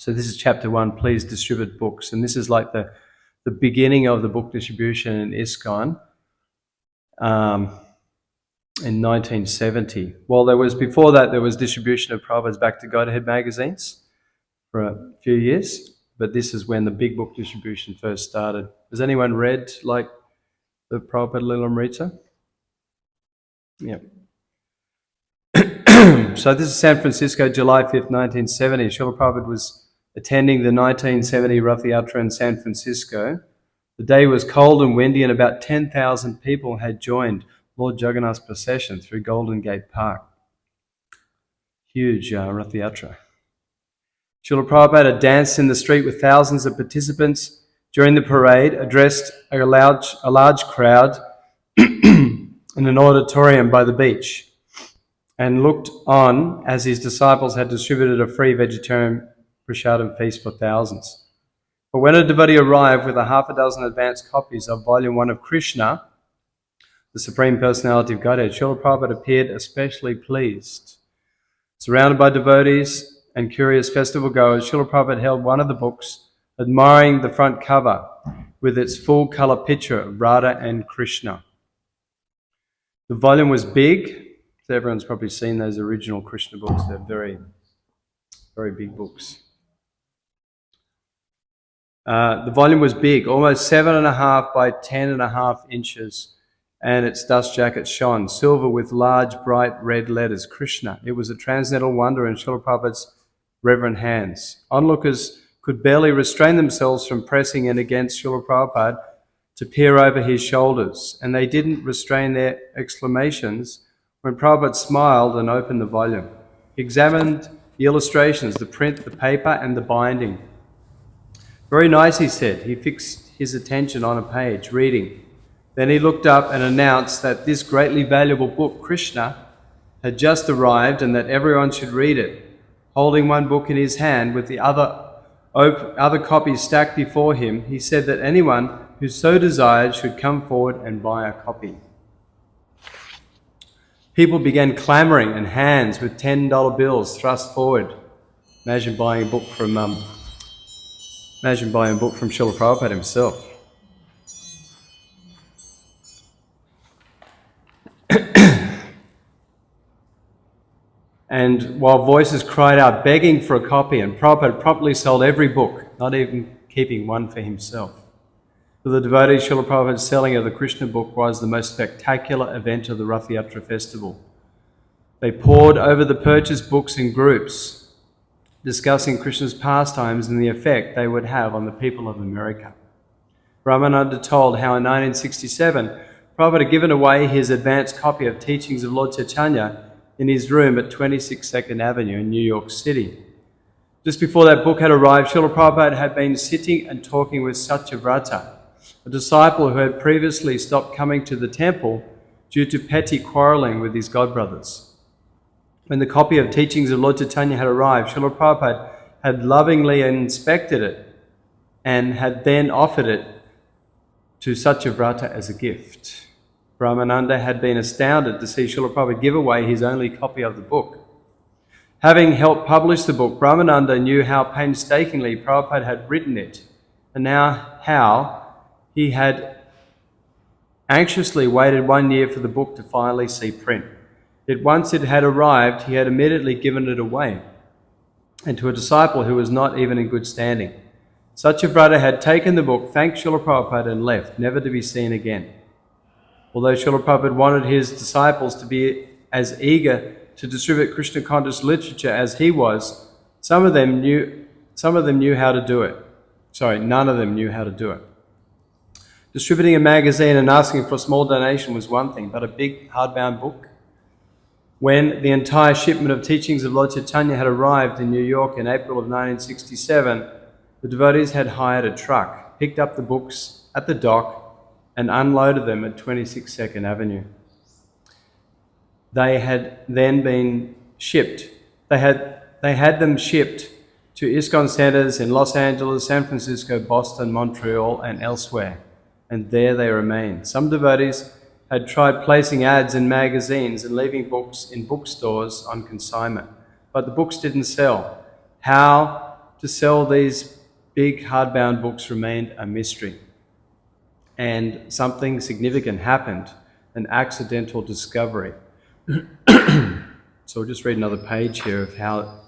So this is chapter 1, please distribute books. And this is like the beginning of the book distribution in ISKCON in 1970. Well, before that, there was distribution of Prabhupada's Back to Godhead magazines for a few years. But this is when the big book distribution first started. Has anyone read like the Prabhupada Lilamrita? Yeah. So this is San Francisco, July 5th, 1970. Srila Prabhupada was attending the 1970 Rath Yatra in San Francisco. The day was cold and windy, and about 10,000 people had joined Lord Jagannath's procession through Golden Gate Park. Huge Rath Yatra. Srila Prabhupada had danced in the street with thousands of participants during the parade, addressed a large crowd in an auditorium by the beach, and looked on as his disciples had distributed a free vegetarian prasadam feast for thousands. But when a devotee arrived with a half a dozen advanced copies of Volume 1 of Krishna, the Supreme Personality of Godhead, Srila Prabhupada appeared especially pleased. Surrounded by devotees and curious festival goers, Srila Prabhupada held one of the books, admiring the front cover with its full colour picture of Radha and Krishna. The volume was big. So everyone's probably seen those original Krishna books. They're very, very big books. The volume was big, almost 7.5 by 10.5 inches, and its dust jacket shone, silver with large, bright red letters, Krishna. It was a transcendental wonder in Srila Prabhupada's reverent hands. Onlookers could barely restrain themselves from pressing in against Srila Prabhupada to peer over his shoulders, and they didn't restrain their exclamations when Prabhupada smiled and opened the volume. He examined the illustrations, the print, the paper, and the binding. Very nice, he said. He fixed his attention on a page, reading. Then he looked up and announced that this greatly valuable book, Krishna, had just arrived and that everyone should read it. Holding one book in his hand with the other copies stacked before him, he said that anyone who so desired should come forward and buy a copy. People began clamouring, and hands with $10 bills thrust forward. Imagine buying a book from Srila Prabhupada himself. And while voices cried out, begging for a copy, and Prabhupada promptly sold every book, not even keeping one for himself. For the devotees, Srila Prabhupada's selling of the Krishna book was the most spectacular event of the Rath Yatra festival. They poured over the purchased books in groups, discussing Krishna's pastimes and the effect they would have on the people of America. Raghunatha told how in 1967, Prabhupada had given away his advanced copy of Teachings of Lord Chaitanya in his room at 26 2nd Avenue in New York City. Just before that book had arrived, Srila Prabhupada had been sitting and talking with Satyavrata, a disciple who had previously stopped coming to the temple due to petty quarrelling with his godbrothers. When the copy of Teachings of Lord Chaitanya had arrived, Srila Prabhupada had lovingly inspected it and had then offered it to Satyavrata as a gift. Brahmananda had been astounded to see Srila Prabhupada give away his only copy of the book. Having helped publish the book, Brahmananda knew how painstakingly Prabhupada had written it, and now how he had anxiously waited 1 year for the book to finally see print. Yet once it had arrived, he had immediately given it away, and to a disciple who was not even in good standing. Satyavrata had taken the book, thanked Srila Prabhupada, and left, never to be seen again. Although Srila Prabhupada wanted his disciples to be as eager to distribute Krishna conscious literature as he was, none of them knew how to do it. Distributing a magazine and asking for a small donation was one thing, but a big hardbound book? When the entire shipment of Teachings of Lord Chaitanya had arrived in New York in April of 1967, the devotees had hired a truck, picked up the books at the dock, and unloaded them at 26 2nd Avenue. They had then been shipped. They had them shipped to ISKCON centers in Los Angeles, San Francisco, Boston, Montreal, and elsewhere, and there they remained. Some devotees had tried placing ads in magazines and leaving books in bookstores on consignment, but the books didn't sell. How to sell these big hardbound books remained a mystery. And something significant happened, an accidental discovery. So we'll just read another page here of how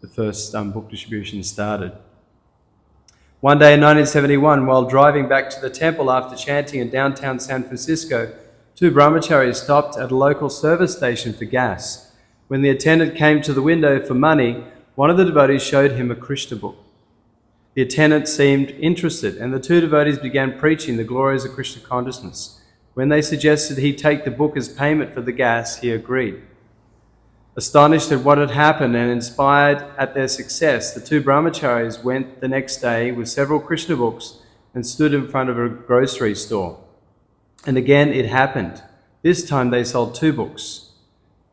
the first book distribution started. One day in 1971, while driving back to the temple after chanting in downtown San Francisco, two brahmacharis stopped at a local service station for gas. When the attendant came to the window for money, one of the devotees showed him a Krishna book. The attendant seemed interested, and the two devotees began preaching the glories of Krishna consciousness. When they suggested he take the book as payment for the gas, he agreed. Astonished at what had happened and inspired at their success, the two brahmacharis went the next day with several Krishna books and stood in front of a grocery store. And again it happened. This time they sold two books.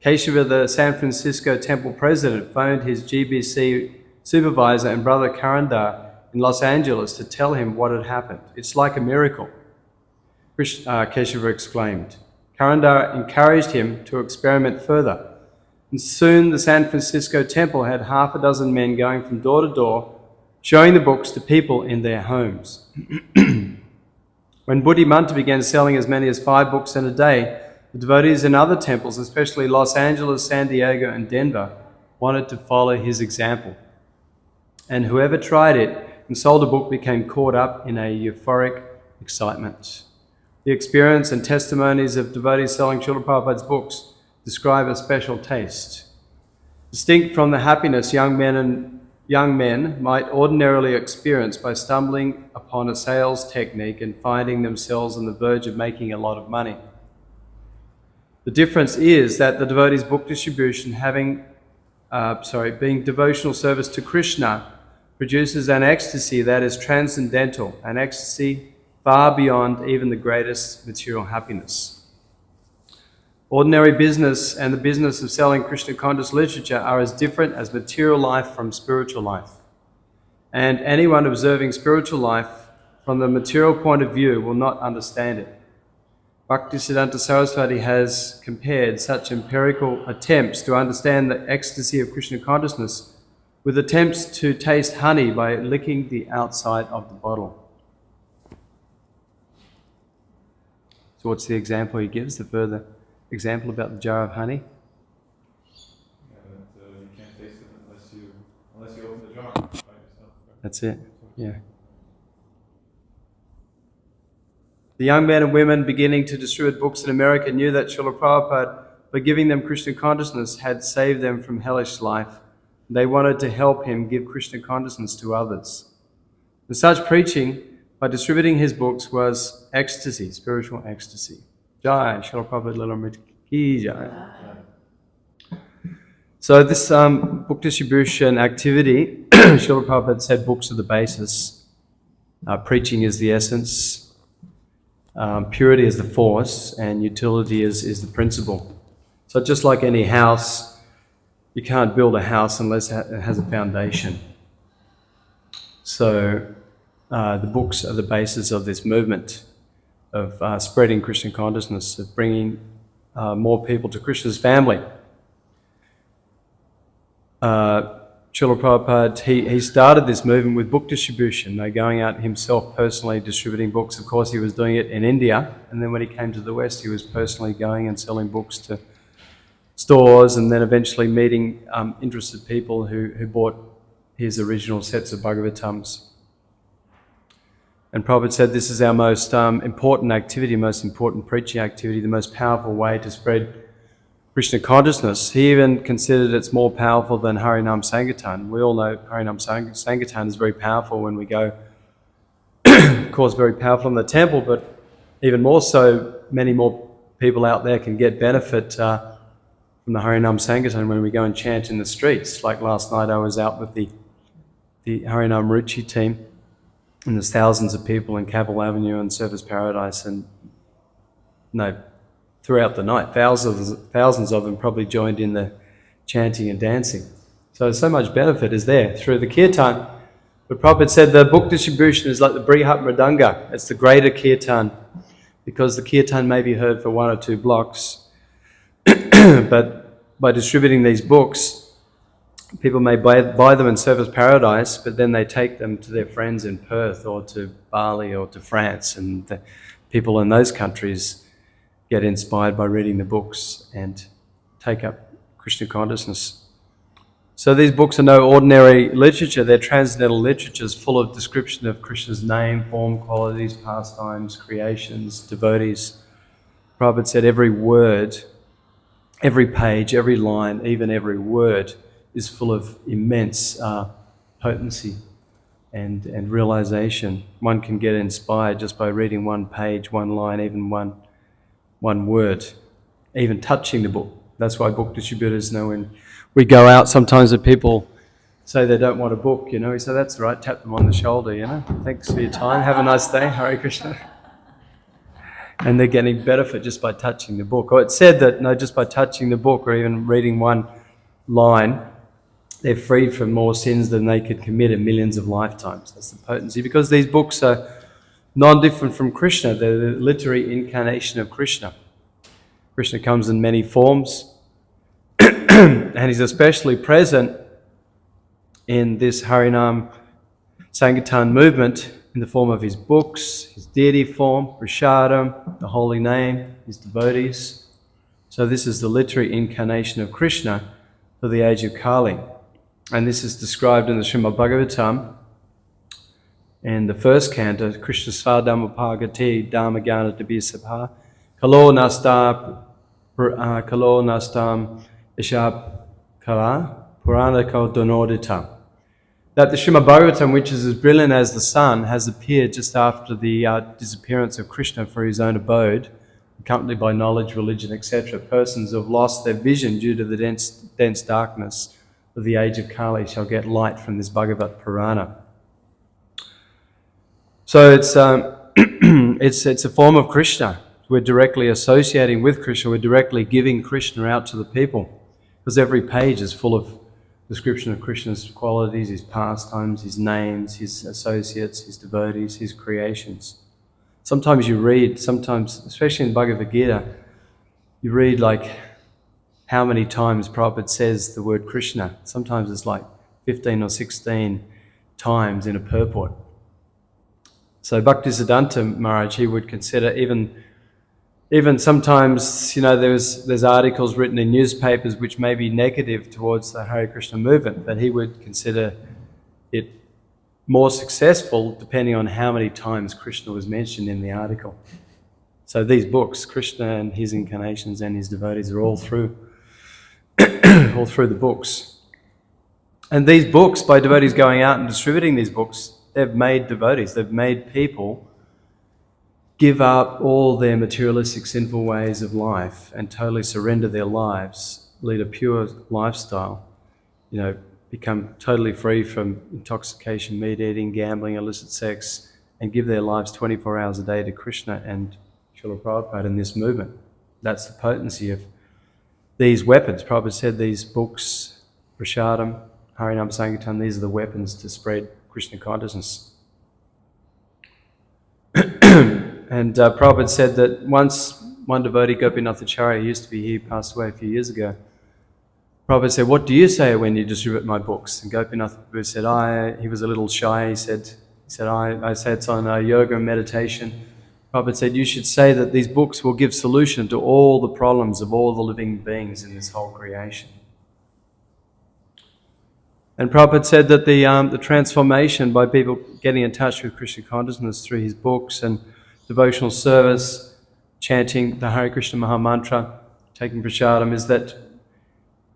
Keshava, the San Francisco temple president, phoned his GBC supervisor and brother Karandar in Los Angeles to tell him what had happened. It's like a miracle, Keshava exclaimed. Karandar encouraged him to experiment further. And soon the San Francisco temple had half a dozen men going from door to door, showing the books to people in their homes. When Buddhi Manta began selling as many as 5 books in a day, the devotees in other temples, especially Los Angeles, San Diego, and Denver, wanted to follow his example. And whoever tried it and sold a book became caught up in a euphoric excitement. The experience and testimonies of devotees selling Srila Prabhupada's books describe a special taste. Distinct from the happiness young men might ordinarily experience by stumbling upon a sales technique and finding themselves on the verge of making a lot of money. The difference is that the devotee's book distribution being devotional service to Krishna produces an ecstasy that is transcendental, an ecstasy far beyond even the greatest material happiness. Ordinary business and the business of selling Krishna conscious literature are as different as material life from spiritual life. And anyone observing spiritual life from the material point of view will not understand it. Bhaktisiddhanta Saraswati has compared such empirical attempts to understand the ecstasy of Krishna consciousness with attempts to taste honey by licking the outside of the bottle. So what's the example he gives, the further example about the jar of honey? You can't taste it unless you open the jar by yourself. Right? That's it, yeah. The young men and women beginning to distribute books in America knew that Srila Prabhupada, by giving them Krishna consciousness, had saved them from hellish life. They wanted to help him give Krishna consciousness to others. And such preaching, by distributing his books, was ecstasy, spiritual ecstasy. Jai, Srila Prabhupada Lilamrita Ki Jai. So this book distribution activity, Srila Prabhupada said books are the basis. Preaching is the essence. Purity is the force, and utility is the principle. So just like any house, you can't build a house unless it has a foundation. So the books are the basis of this movement of spreading Krishna consciousness, of bringing more people to Krishna's family. Srila Prabhupada, he started this movement with book distribution, going out himself personally distributing books. Of course, he was doing it in India, and then when he came to the West, he was personally going and selling books to stores, and then eventually meeting interested people who bought his original sets of Bhagavatams. And Prabhupada said this is our most important activity, most important preaching activity, the most powerful way to spread Krishna consciousness. He even considered it's more powerful than Harinam Sankirtan. We all know Harinam Sankirtan is very powerful when we go, of course very powerful in the temple, but even more so, many more people out there can get benefit from the Harinam Sankirtan when we go and chant in the streets. Like last night I was out with the Harinam Ruchi team, and there's thousands of people in Cavill Avenue and Surfers Paradise, and throughout the night, thousands of them probably joined in the chanting and dancing. So much benefit is there through the kirtan. But Prabhupada said the book distribution is like the Brihat Mridanga. It's the greater kirtan, because the kirtan may be heard for 1 or 2 blocks. But by distributing these books, People may buy them in Service Paradise, but then they take them to their friends in Perth or to Bali or to France, and the people in those countries get inspired by reading the books and take up Krishna consciousness. So these books are no ordinary literature. They're transcendental literatures full of description of Krishna's name, form, qualities, pastimes, creations, devotees. Prabhupada said every word, every page, every line, even every word is full of immense potency and realization. One can get inspired just by reading one page, one line, even one word, even touching the book. That's why book distributors know when we go out, sometimes the people say they don't want a book, we say, that's right, tap them on the shoulder, thanks for your time, have a nice day, Hare Krishna. And they're getting benefit just by touching the book. Or it's said that, just by touching the book or even reading one line, they're freed from more sins than they could commit in millions of lifetimes. That's the potency. Because these books are non-different from Krishna. They're the literary incarnation of Krishna. Krishna comes in many forms, and he's especially present in this Harinam Sankirtan movement in the form of his books, his deity form, Prashadam, the holy name, his devotees. So this is the literary incarnation of Krishna for the age of Kali. And this is described in the Srimad Bhagavatam in the first canto, Krishna Svadhamma Pagati Dhamagana Dabhisabha Kalo Nastam Ishab Kala Purana Ko Donodita. That the Srimad Bhagavatam, which is as brilliant as the sun, has appeared just after the disappearance of Krishna for his own abode, accompanied by knowledge, religion, etc. Persons who have lost their vision due to the dense darkness of the age of Kali shall get light from this Bhagavat Purana. So it's a form of Krishna. We're directly associating with Krishna. We're directly giving Krishna out to the people, because every page is full of description of Krishna's qualities, his pastimes, his names, his associates, his devotees, his creations. Sometimes you read, especially in Bhagavad Gita, you read like how many times Prabhupada says the word Krishna. Sometimes it's like 15 or 16 times in a purport. So Bhaktisiddhanta Maharaj, he would consider even sometimes, there's articles written in newspapers which may be negative towards the Hare Krishna movement, but he would consider it more successful depending on how many times Krishna was mentioned in the article. So these books, Krishna and his incarnations and his devotees, are all through the books. And these books, by devotees going out and distributing these books, they've made devotees, they've made people give up all their materialistic, sinful ways of life and totally surrender their lives, lead a pure lifestyle, become totally free from intoxication, meat eating, gambling, illicit sex, and give their lives 24 hours a day to Krishna and Srila Prabhupada in this movement. That's the potency of these weapons. Prabhupada said these books, Prashadam, Harinam Sankirtan, these are the weapons to spread Krishna consciousness. And Prabhupada said that once one devotee, Gopinath Acharya, used to be here, passed away a few years ago. Prabhupada said, "What do you say when you distribute my books?" And Gopinath said, he was a little shy. He said, I say it's on yoga and meditation. Prabhupada said, "You should say that these books will give solution to all the problems of all the living beings in this whole creation." And Prabhupada said that the transformation by people getting in touch with Krishna consciousness through his books and devotional service, chanting the Hare Krishna Maha Mantra, taking prasadam, is that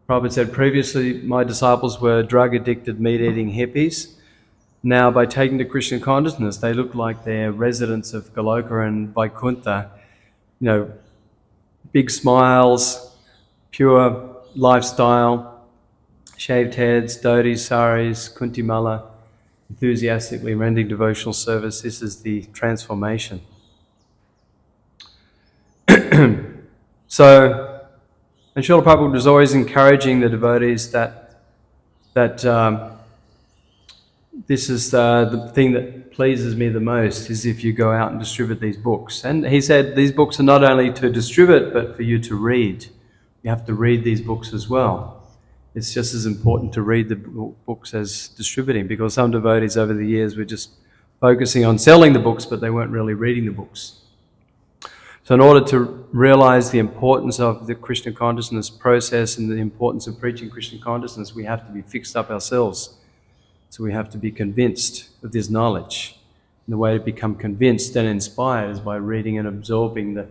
Prabhupada said previously my disciples were drug-addicted, meat-eating hippies. Now by taking to Krishna consciousness, they look like they're residents of Goloka and Vaikuntha. Big smiles, pure lifestyle, shaved heads, dhotis, saris, kuntimala, enthusiastically rendering devotional service. This is the transformation. So, and Srila Prabhupada was always encouraging the devotees that this is the thing that pleases me the most, is if you go out and distribute these books. And he said these books are not only to distribute, but for you to read. You have to read these books as well. it's just as important to read the books as distributing, because some devotees over the years were just focusing on selling the books, but they weren't really reading the books. So in order to realize the importance of the Krishna consciousness process and the importance of preaching Krishna consciousness, we have to be fixed up ourselves. So we have to be convinced of this knowledge. And the way to become convinced and inspired is by reading and absorbing the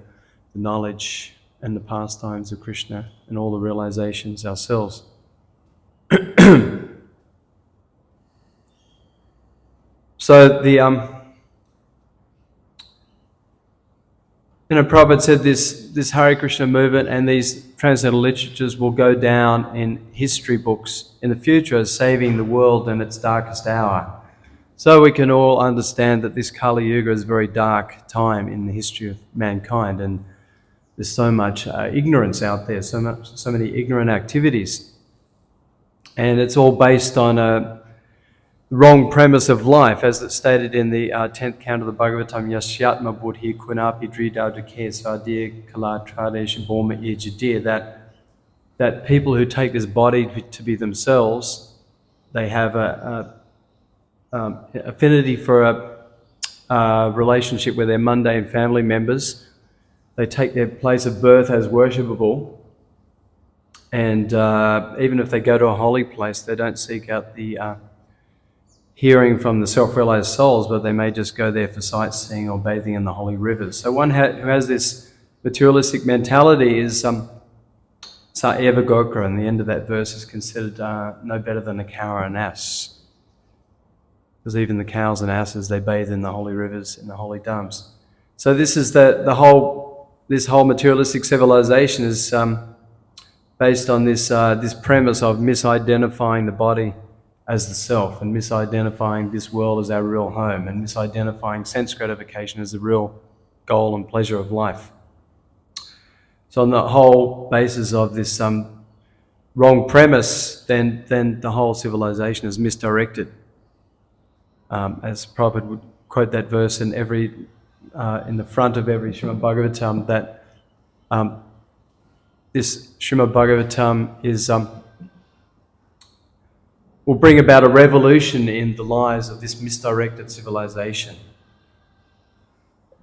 knowledge and the pastimes of Krishna and all the realizations ourselves. So Prabhupada said this Hare Krishna movement and these transcendental literatures will go down in history books in the future as saving the world in its darkest hour. So we can all understand that this Kali Yuga is a very dark time in the history of mankind, and there's so much ignorance out there, so many ignorant activities. And it's all based on a wrong premise of life, as it's stated in the 10th count of the Bhagavatam, Yasyatma buddhi kunapi dridauduke svadir kalatradesh bhoma ejadir, that people who take this body to be themselves, they have a affinity for a relationship with their mundane family members. They take their place of birth as worshipable, and even if they go to a holy place, they don't seek out the hearing from the self-realized souls, but they may just go there for sightseeing or bathing in the holy rivers. So one who has this materialistic mentality is Sa'eva Gokra, and the end of that verse is considered no better than a cow or an ass. Because even the cows and asses, they bathe in the holy rivers, in the holy dams. So this is this whole materialistic civilization is based on this premise of misidentifying the body as the self, and misidentifying this world as our real home, and misidentifying sense gratification as the real goal and pleasure of life. So on the whole basis of this wrong premise, then the whole civilization is misdirected. As Prabhupada would quote that verse in the front of every Srimad Bhagavatam, that this Srimad Bhagavatam will bring about a revolution in the lives of this misdirected civilization,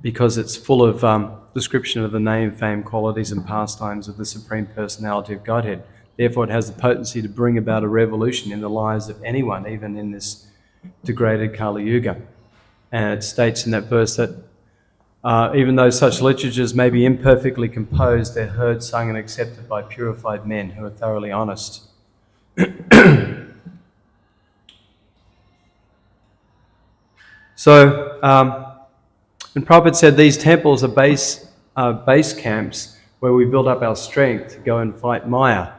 because it's full of description of the name, fame, qualities and pastimes of the Supreme Personality of Godhead. Therefore it has the potency to bring about a revolution in the lives of anyone, even in this degraded Kali Yuga. And it states in that verse that even though such literatures may be imperfectly composed, they're heard, sung and accepted by purified men who are thoroughly honest. So, and Prabhupada said these temples are base camps where we build up our strength to go and fight Maya.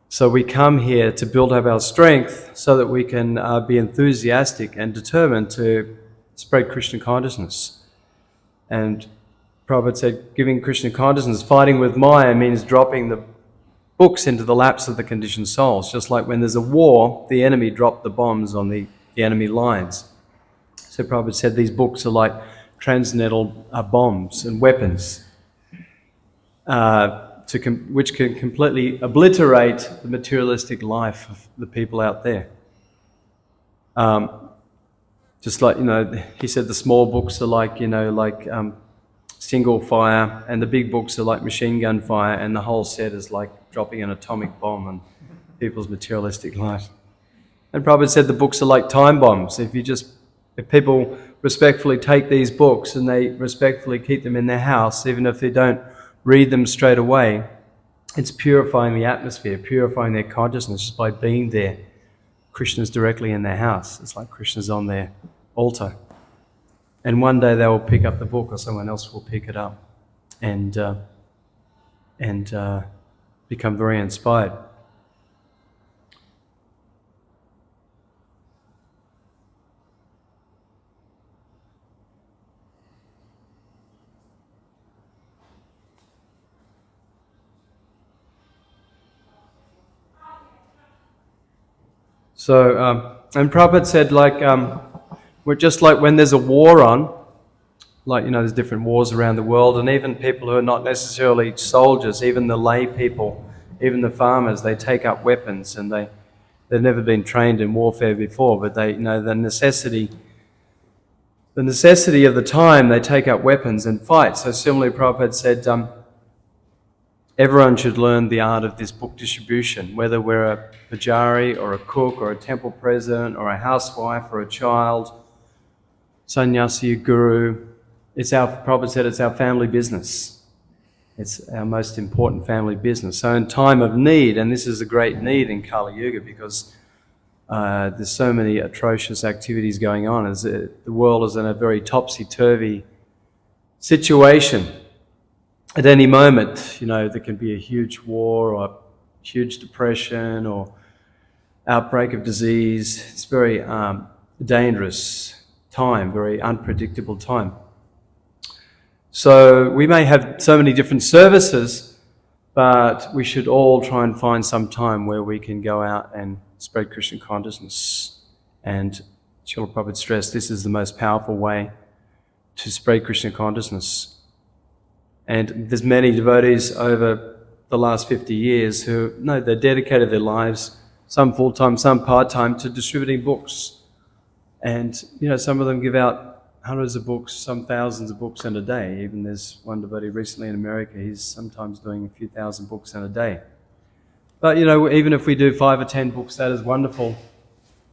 So we come here to build up our strength so that we can be enthusiastic and determined to spread Krishna consciousness. And Prabhupada said, giving Krishna consciousness, fighting with Maya means dropping the books into the laps of the conditioned souls. Just like when there's a war, the enemy dropped the bombs on the enemy lines. So Prabhupada said these books are like transcendental bombs and weapons, which can completely obliterate the materialistic life of the people out there. Just like, he said the small books are like, single fire, and the big books are like machine gun fire, and the whole set is like dropping an atomic bomb on people's materialistic life. And Prabhupada said the books are like time bombs. If people respectfully take these books and they respectfully keep them in their house, even if they don't read them straight away, it's purifying the atmosphere, purifying their consciousness just by being there. Krishna's directly in their house. It's like Krishna's on their altar. And one day they will pick up the book, or someone else will pick it up and become very inspired. So, and Prabhupada said, we're just like when there's a war on, there's different wars around the world, and even people who are not necessarily soldiers, even the lay people Even the farmers, they take up weapons, and they've never been trained in warfare before, but they, the necessity of the time, they take up weapons and fight. So similarly, Prabhupada said, everyone should learn the art of this book distribution, whether we're a pujari or a cook or a temple president or a housewife or a child, sannyasi, guru. Prabhupada said it's our family business. It's our most important family business. So in time of need, and this is a great need in Kali Yuga because there's so many atrocious activities going on, as the world is in a very topsy-turvy situation. At any moment, there can be a huge war or a huge depression or outbreak of disease. It's very dangerous time, very unpredictable time. So we may have so many different services, but we should all try and find some time where we can go out and spread Krishna consciousness. And Srila Prabhupada stressed this is the most powerful way to spread Krishna consciousness. And there's many devotees over the last 50 years who, they dedicated their lives, some full-time, some part-time, to distributing books. And, some of them give out hundreds of books, some thousands of books in a day. Even there's one devotee recently in America, he's sometimes doing a few thousand books in a day. But, even if we do 5 or 10 books, that is wonderful.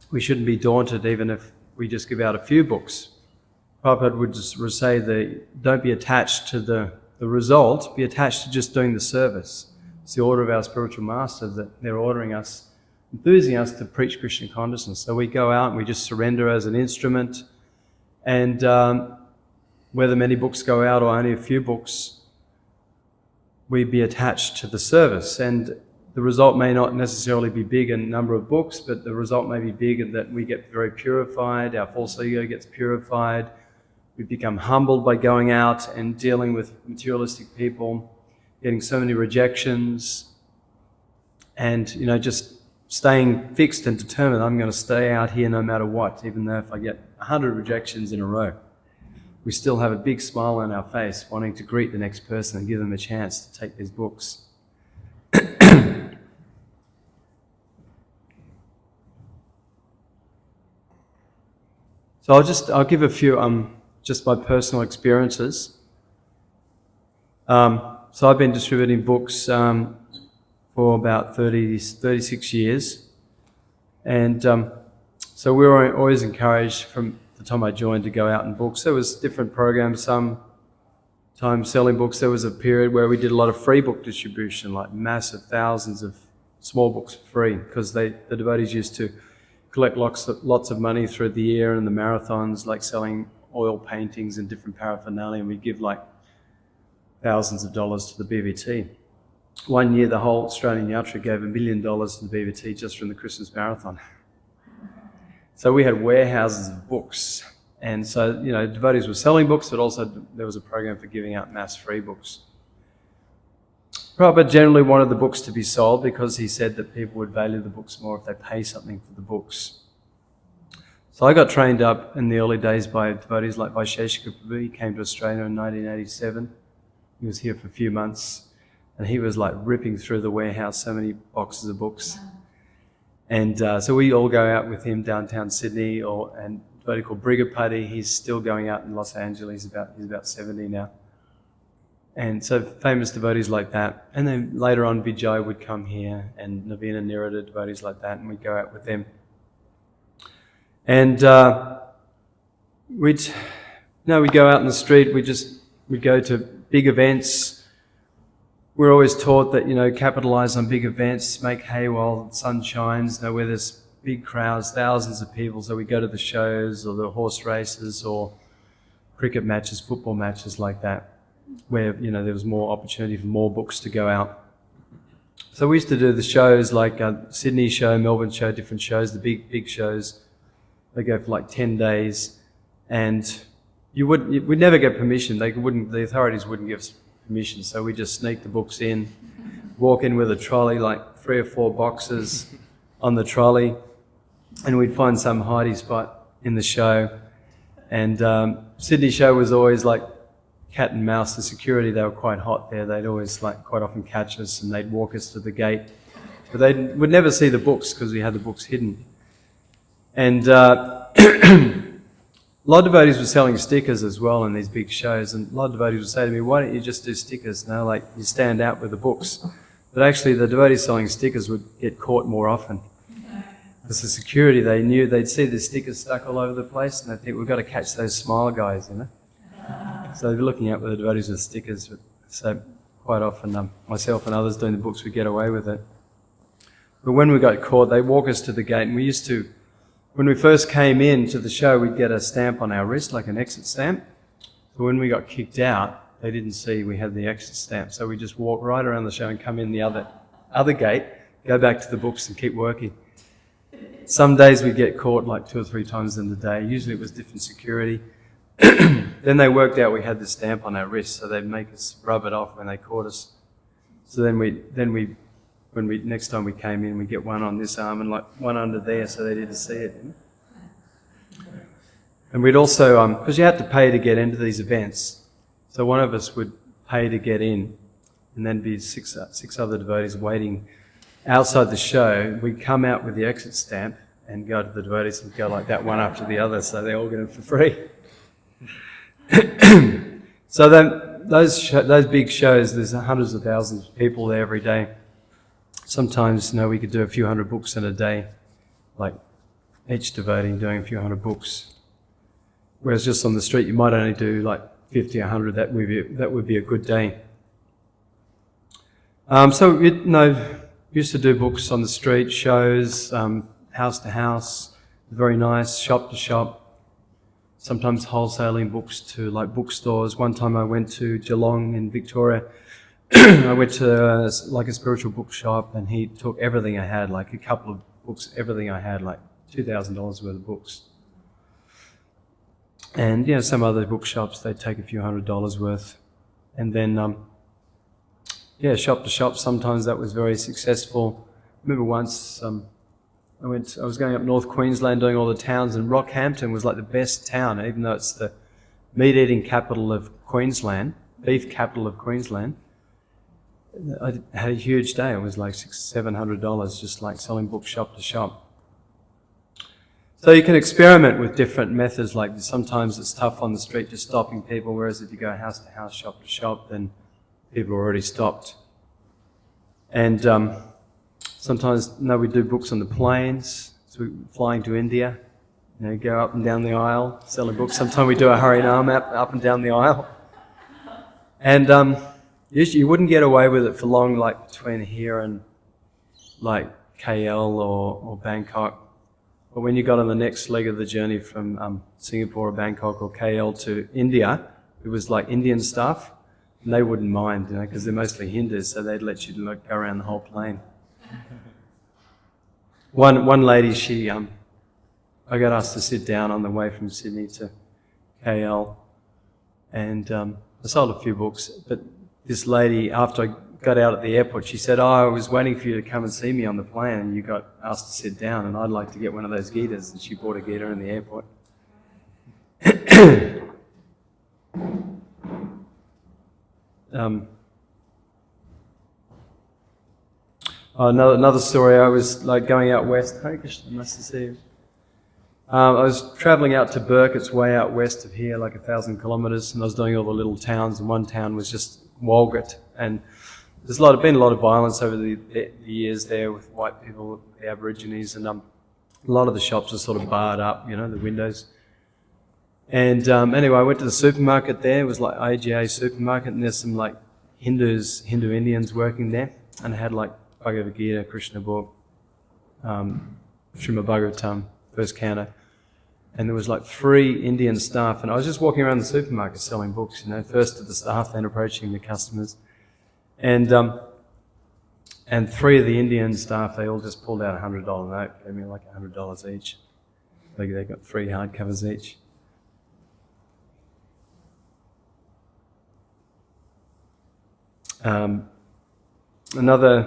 We shouldn't be daunted even if we just give out a few books. Prabhupada would just say that don't be attached to the result, be attached to just doing the service. It's the order of our spiritual master that they're ordering us, enthusing us to preach Krishna consciousness. So we go out and we just surrender as an instrument. And whether many books go out or only a few books, we be attached to the service. And the result may not necessarily be big in number of books, but the result may be big in that we get very purified, our false ego gets purified, we become humbled by going out and dealing with materialistic people, getting so many rejections, and just staying fixed and determined. I'm going to stay out here no matter what, even though if I get 100 rejections in a row. We still have a big smile on our face, wanting to greet the next person and give them a chance to take these books. So I'll give a few just my personal experiences. So I've been distributing books for about 36 years. And so we were always encouraged from the time I joined to go out and books. There was different programs, sometimes selling books. There was a period where we did a lot of free book distribution, like massive thousands of small books for free, because the devotees used to collect lots of money through the year and the marathons, like selling oil paintings and different paraphernalia, and we give like thousands of dollars to the BVT. One year, the whole Australian Yatra gave $1 million to the BVT just from the Christmas Marathon. So we had warehouses of books. And so, devotees were selling books, but also there was a program for giving out mass free books. Prabhupada generally wanted the books to be sold because he said that people would value the books more if they pay something for the books. So I got trained up in the early days by devotees like Vaisheshika Prabhu. He came to Australia in 1987. He was here for a few months. And he was like ripping through the warehouse, so many boxes of books. And so we all go out with him downtown Sydney, and a devotee called Brigapati, he's still going out in Los Angeles, he's about 70 now. And so famous devotees like that. And then later on Vijay would come here, and Navina Nirada, devotees like that, and we'd go out with them. And we'd go out in the street, we'd go to big events. We're always taught that, capitalize on big events, make hay while the sun shines, where there's big crowds, thousands of people. So we go to the shows or the horse races or cricket matches, football matches like that, where, there was more opportunity for more books to go out. So we used to do the shows like Sydney show, Melbourne show, different shows, the big shows. They go for like 10 days. And we'd never get permission. The authorities wouldn't give us permission, so we just sneak the books in, walk in with a trolley, like 3 or 4 boxes on the trolley, and we'd find some hidey spot in the show. And Sydney show was always like cat and mouse. The security, they were quite hot there. They'd always quite often catch us and they'd walk us to the gate. But they would never see the books because we had the books hidden. And a lot of devotees were selling stickers as well in these big shows, and a lot of devotees would say to me, "Why don't you just do stickers? You stand out with the books." But actually, the devotees selling stickers would get caught more often. Because the security, they knew, they'd see the stickers stuck all over the place, and they'd think, "We've got to catch those smile guys, you know." So they'd be looking out with the devotees with stickers. So quite often, myself and others doing the books would get away with it. But when we got caught, they'd walk us to the gate, and we used to, when we first came in to the show, we'd get a stamp on our wrist, like an exit stamp. So when we got kicked out, they didn't see we had the exit stamp. So we just walk right around the show and come in the other gate, go back to the books and keep working. Some days we'd get caught 2 or 3 times in the day. Usually it was different security. Then they worked out we had the stamp on our wrist, so they'd make us rub it off when they caught us. So then next time we came in, we get one on this arm and one under there, so they didn't see it. You know? And we'd also, because you had to pay to get into these events, so one of us would pay to get in, and then be six other devotees waiting outside the show. We'd come out with the exit stamp and go to the devotees and go like that, one after the other, so they all get it for free. So then those big shows, there's hundreds of thousands of people there every day. Sometimes, we could do a few hundred books in a day, each devotee doing a few hundred books. Whereas just on the street, you might only do 50, 100. That would be a good day. So we used to do books on the street, shows, house to house, very nice, shop to shop. Sometimes wholesaling books to bookstores. One time I went to Geelong in Victoria. I went to a spiritual bookshop, and he took everything I had, a couple of books, everything I had, $2,000 worth of books. And some other bookshops, they'd take a few $100s worth. And then, shop to shop, sometimes that was very successful. I remember once I was going up North Queensland doing all the towns, and Rockhampton was the best town, even though it's the meat-eating capital of Queensland, beef capital of Queensland. I had a huge day. It was $600-700 just selling books shop to shop. So you can experiment with different methods. Sometimes it's tough on the street just stopping people, whereas if you go house to house, shop to shop, then people are already stopped. And sometimes we do books on the planes. So we're flying to India, go up and down the aisle selling books. Sometimes we do a Harinam up and down the aisle. And usually you wouldn't get away with it for long, between here and KL or Bangkok. But when you got on the next leg of the journey from Singapore or Bangkok or KL to India, it was Indian stuff, and they wouldn't mind, because they're mostly Hindus, so they'd let you go around the whole plane. One lady, I got asked to sit down on the way from Sydney to KL, and I sold a few books, but this lady, after I got out at the airport, she said, I was waiting for you to come and see me on the plane, and you got asked to sit down, and I'd like to get one of those Gitas. And she bought a Gita in the airport. Another story, I was going out west. Hare Krishna, nice to see you. I was travelling out to Burke, it's way out west of here, 1,000 kilometres, and I was doing all the little towns, and one town was just Walgett, and there's been a lot of violence over the years there with white people, the Aborigines, and a lot of the shops are sort of barred up, the windows. And anyway, I went to the supermarket there. It was AGA supermarket, and there's some Hindu Indians working there, and I had Bhagavad Gita, Krishna book, Srimad Bhagavatam, first canto. And there was 3 Indian staff, and I was just walking around the supermarket selling books, first to the staff, then approaching the customers. And 3 of the Indian staff, they all just pulled out a $100 note, gave me $100 each. They got 3 hardcovers each.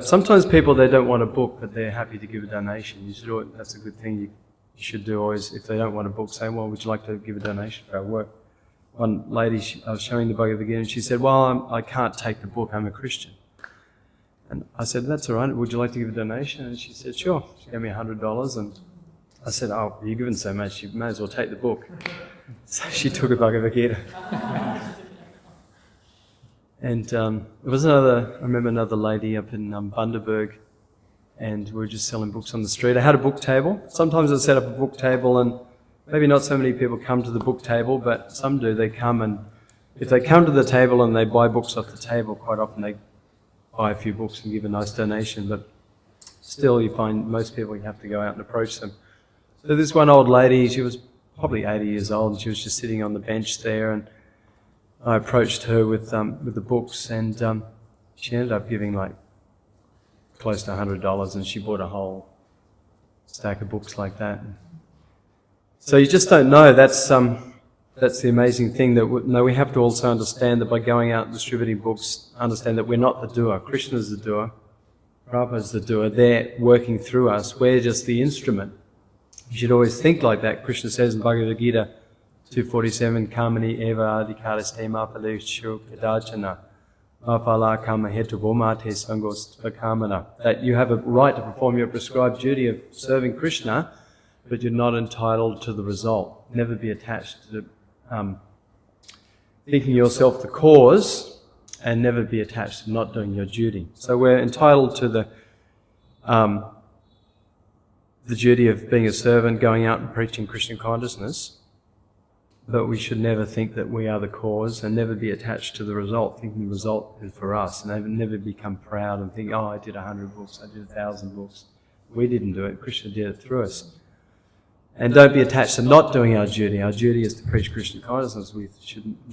Sometimes people, they don't want a book, but they're happy to give a donation. That's a good thing. You should do always, if they don't want a book, say, well, would you like to give a donation for our work? one lady, I was showing the Bhagavad Gita, and she said, well, I can't take the book, I'm a Christian. And I said, that's all right, would you like to give a donation? And she said, sure. She gave me $100, and I said, oh, you're giving so much, you may as well take the book. So she took a Bhagavad Gita. And there was I remember another lady up in Bundaberg, and we were just selling books on the street. I had a book table. Sometimes I set up a book table, and maybe not so many people come to the book table, but some do. They come, and if they come to the table and they buy books off the table, quite often they buy a few books and give a nice donation, but still you find most people you have to go out and approach them. So this one old lady, she was probably 80 years old, and she was just sitting on the bench there, and I approached her with the books, and she ended up giving like close to $100, and she bought a whole stack of books like that. So you just don't know. That's the amazing thing, that we have to also understand that by going out and distributing books, understand that we're not the doer. Krishna is the doer, Prabhupada is the doer. They're working through us. We're just the instrument. You should always think like that. Krishna says in Bhagavad Gita 247, Kamani eva adhikaraste mapaleshu kadachana mapala kama hetubomate sangos vakamana. That you have a right to perform your prescribed duty of serving Krishna, but you're not entitled to the result. Never be attached to thinking yourself the cause, and never be attached to not doing your duty. So we're entitled to the duty of being a servant, going out and preaching Krishna consciousness, but we should never think that we are the cause, and never be attached to the result, thinking the result is for us, and never become proud and think, oh, I did 100 books, I did 1,000 books. We didn't do it, Krishna did it through us. And don't be attached to not doing our duty. Our duty is to preach Krishna consciousness. We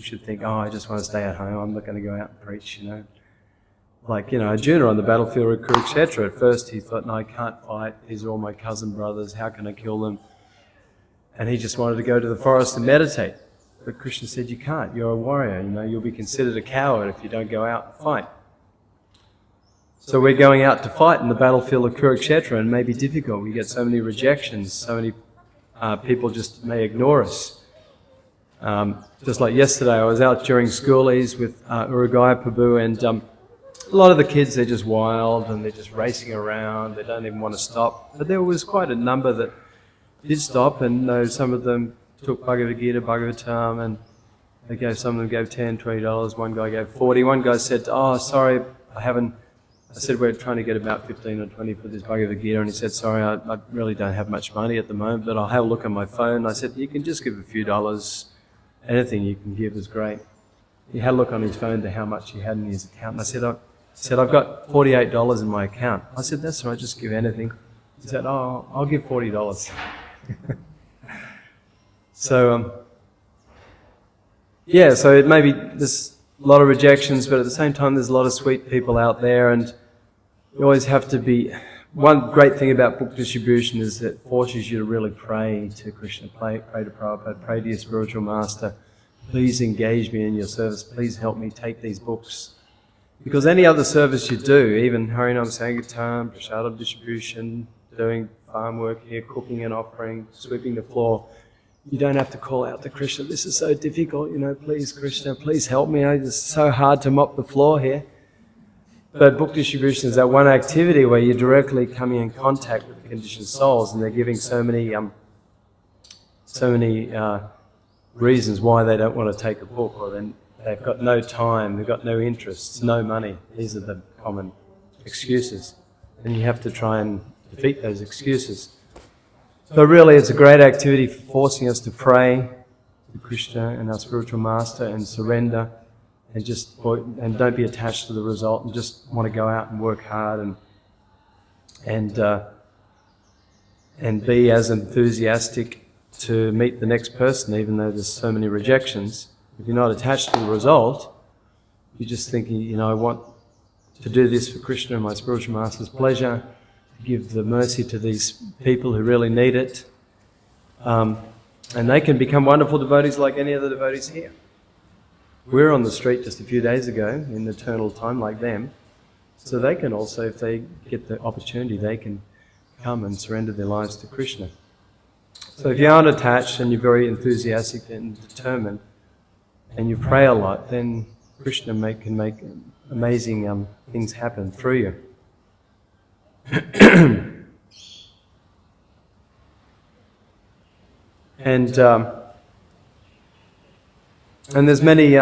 should think, oh, I just want to stay at home, I'm not going to go out and preach, Like, Arjuna on the battlefield of Kurukshetra, at first he thought, no, I can't fight, these are all my cousin brothers, how can I kill them? And he just wanted to go to the forest and meditate. But Krishna said, you can't, you're a warrior, you'll be considered a coward if you don't go out and fight. So we're going out to fight in the battlefield of Kurukshetra, and it may be difficult. We get so many rejections, so many people just may ignore us. Just like yesterday, I was out during schoolies with Urugaya Prabhu, and a lot of the kids, they're just wild and they're just racing around, they don't even want to stop. But there was quite a number that did stop, and some of them took Bhagavad Gita, Bhagavatam, and some of them gave $10, $20, one guy gave $40. One guy said, oh, sorry, I said, we're trying to get about 15 or 20 for this Bhagavad Gita, and he said, sorry, I really don't have much money at the moment, but I'll have a look at my phone. I said, you can just give a few dollars, anything you can give is great. He had a look on his phone to how much he had in his account, and I said, I've got $48 in my account. I said, that's all right, just give anything. He said, oh, I'll give $40. So it may be, there's a lot of rejections, but at the same time there's a lot of sweet people out there, and you always have to be. One great thing about book distribution is that it forces you to really pray to Krishna, pray to Prabhupada, pray to your spiritual master. Please engage me in your service, please help me take these books. Because any other service you do, even Harinam Sankirtan, Prasadam distribution, doing farm work here, cooking and offering, sweeping the floor, you don't have to call out to Krishna, this is so difficult, please Krishna, please help me, it's so hard to mop the floor here. But book distribution is that one activity where you're directly coming in contact with the conditioned souls, and they're giving so many reasons why they don't want to take a book, or then they've got no time, they've got no interests, no money. These are the common excuses. And you have to try and defeat those excuses. So really it's a great activity for forcing us to pray to Krishna and our spiritual master and surrender, and don't be attached to the result, and just want to go out and work hard and be as enthusiastic to meet the next person, even though there's so many rejections. If you're not attached to the result, you're just thinking, I want to do this for Krishna and my spiritual master's pleasure, to give the mercy to these people who really need it. And they can become wonderful devotees like any other devotees here. We were on the street just a few days ago in eternal time like them. So they can also, if they get the opportunity, they can come and surrender their lives to Krishna. So if you aren't attached and you're very enthusiastic and determined, and you pray a lot, then Krishna can make amazing things happen through you. And there's many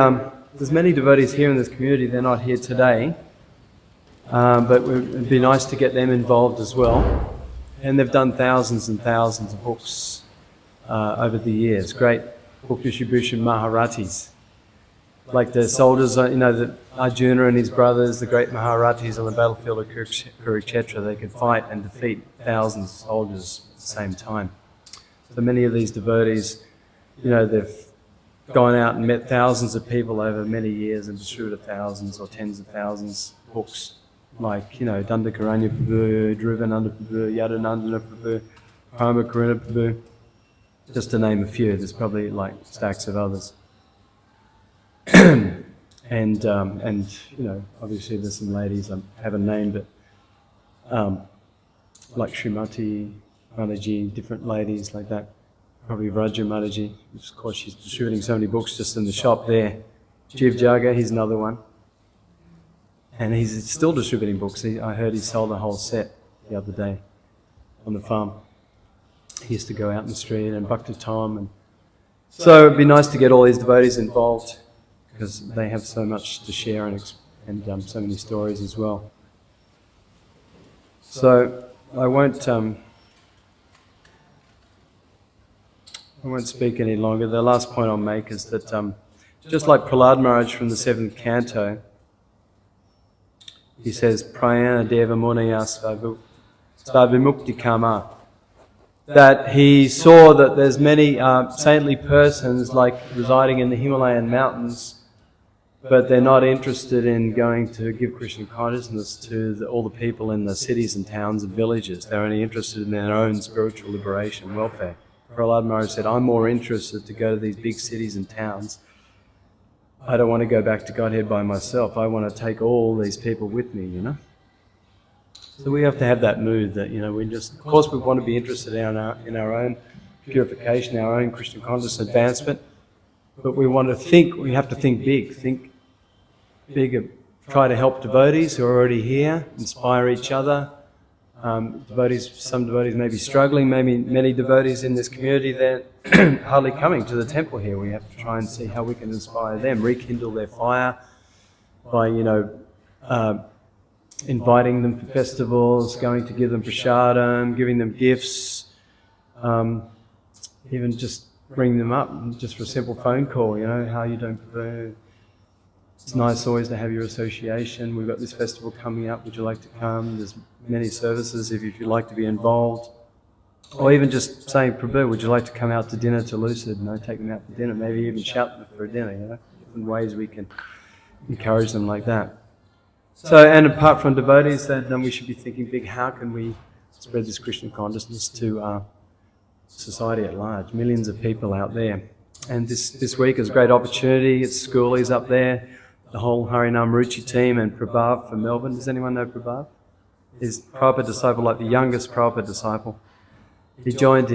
devotees here in this community. They're not here today, but it'd be nice to get them involved as well. And they've done thousands and thousands of books over the years. Great book distribution Maharathis. Like the soldiers, the Arjuna and his brothers, the great Maharathis on the battlefield of Kurukshetra, they could fight and defeat thousands of soldiers at the same time. So many of these devotees, they've gone out and met thousands of people over many years and distributed thousands or tens of thousands of books. Like, Dandakaranya Prabhu, Dhruvananda Prabhu, Yadanandana Prabhu, Parama Karuna Prabhu, just to name a few. There's probably like stacks of others. and obviously there's some ladies I haven't named, but like Srimati Mataji, different ladies like that. Probably Vraja Mataji, of course she's distributing so many books just in the shop there. Jiv Jaga, he's another one. And he's still distributing books. I heard he sold a whole set the other day on the farm. He used to go out in the street, and Bhakti Tom. And so it'd be nice to get all these devotees involved because they have so much to share and so many stories as well. So I won't speak any longer. The last point I'll make is that just like Prahlad Maharaj from the 7th canto, he says, Prayana Deva Munaya Svavimukti Kama, that he saw that there's many saintly persons like residing in the Himalayan mountains, but they're not interested in going to give Krishna consciousness to all the people in the cities and towns and villages. They're only interested in their own spiritual liberation and welfare. Prahlad Maharaj said, I'm more interested to go to these big cities and towns. I don't want to go back to Godhead by myself. I want to take all these people with me, So we have to have that mood that, of course we want to be interested in our own purification, our own Krishna consciousness advancement, but we have to think big, and try to help devotees who are already here, inspire each other. Some devotees may be struggling, maybe many devotees in this community, they're hardly coming to the temple here. We have to try and see how we can inspire them, rekindle their fire by, inviting them for festivals, going to give them prasadam, giving them gifts, even just bring them up just for a simple phone call, how you doing, Prabhu? It's nice always to have your association. We've got this festival coming up. Would you like to come? There's many services if you'd like to be involved. Or even just saying, Prabhu, would you like to come out to dinner to Lucid? Take them out for dinner. Maybe even shout them for a dinner, Different ways we can encourage them like that. So, and apart from devotees, then we should be thinking big, how can we spread this Krishna consciousness to society at large? Millions of people out there. And this week is a great opportunity. It's schoolies up there. The whole Harinam Ruchi team and Prabhu from Melbourne. Does anyone know Prabhu? He's Prabhupada disciple, like the youngest Prabhupada disciple. He joined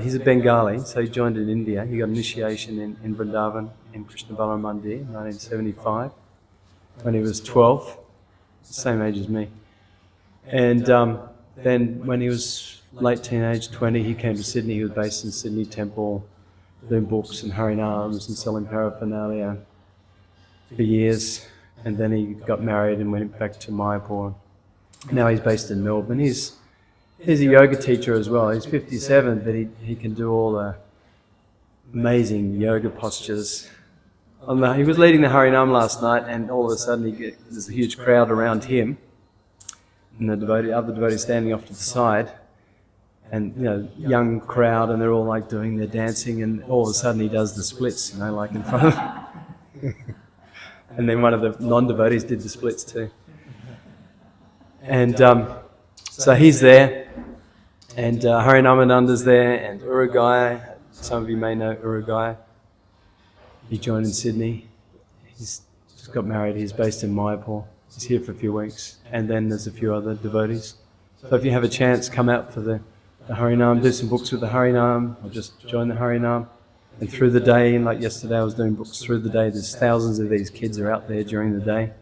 he's a Bengali, so he joined in India. He got initiation in Vrindavan in Krishna Balaram Mandir in 1975 when he was 12, the same age as me. And then when he was late teenage, 20, he came to Sydney. He was based in Sydney Temple, doing books and Harinams and selling paraphernalia for years, and then he got married and went back to Mayapur. Now he's based in Melbourne. He's a yoga teacher as well. He's 57, but he can do all the amazing yoga postures. He was leading the Harinam last night, and all of a sudden there's a huge crowd around him, and the other devotees standing off to the side, and young crowd, and they're all like doing their dancing, and all of a sudden he does the splits, like in front of them. And then one of the non-devotees did the splits too. And so he's there, and Harinamananda's there, and Urugai. Some of you may know Urugai. He joined in Sydney. He's just got married. He's based in Mayapur. He's here for a few weeks. And then there's a few other devotees. So if you have a chance, come out for the Harinam, do some books with the Harinam, or just join the Harinam. And through the day, like yesterday I was doing books through the day, there's thousands of these kids are out there during the day.